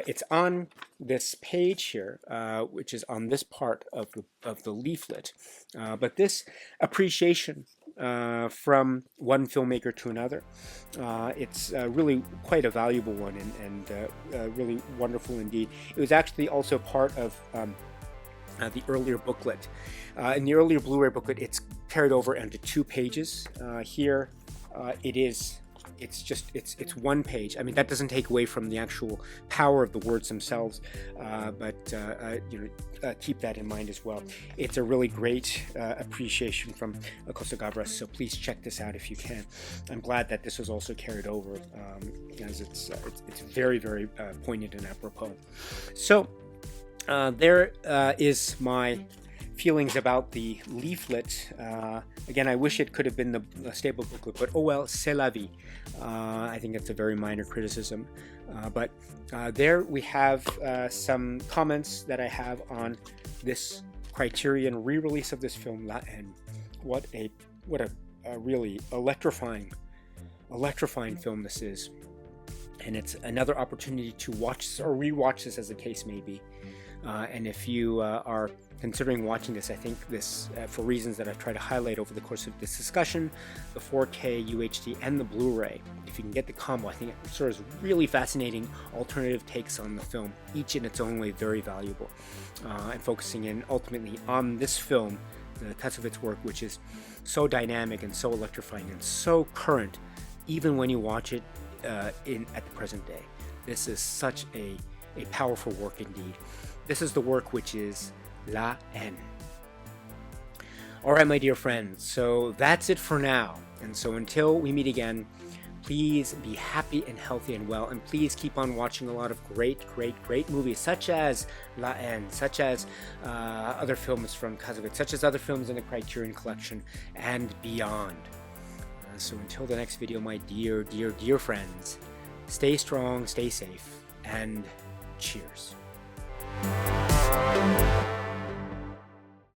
It's on this page here, which is on this part of the leaflet, but this appreciation from one filmmaker to another, it's really quite a valuable one, and really wonderful indeed. It was actually also part of the earlier booklet. In the earlier Blu-ray booklet, it's carried over into 2 pages. Here, it's 1 page. I mean, that doesn't take away from the actual power of the words themselves, but keep that in mind as well. It's a really great appreciation from Costa Gavras, so please check this out if you can. I'm glad that this was also carried over, as it's very, very poignant and apropos. So there is my feelings about the leaflet. Again, I wish it could have been the stable booklet, but oh well, c'est la vie. I think it's a very minor criticism. But there we have some comments that I have on this Criterion re-release of this film, La Haine. What a really electrifying film this is. And it's another opportunity to watch this or rewatch this, as the case may be. And if you are considering watching this, I think this, for reasons that I've tried to highlight over the course of this discussion, the 4K UHD and the Blu-ray, if you can get the combo, I think it serves really fascinating alternative takes on the film, each in its own way very valuable, and focusing in ultimately on this film, the Kassovitz work, which is so dynamic and so electrifying and so current, even when you watch it at the present day. This is such a powerful work indeed. This is the work which is La Haine. All right, my dear friends, so that's it for now. And so until we meet again, please be happy and healthy and well, and please keep on watching a lot of great movies, such as La Haine, such as other films from Kassovitz, such as other films in the Criterion Collection, and beyond. So until the next video, my dear friends, stay strong, stay safe, and cheers.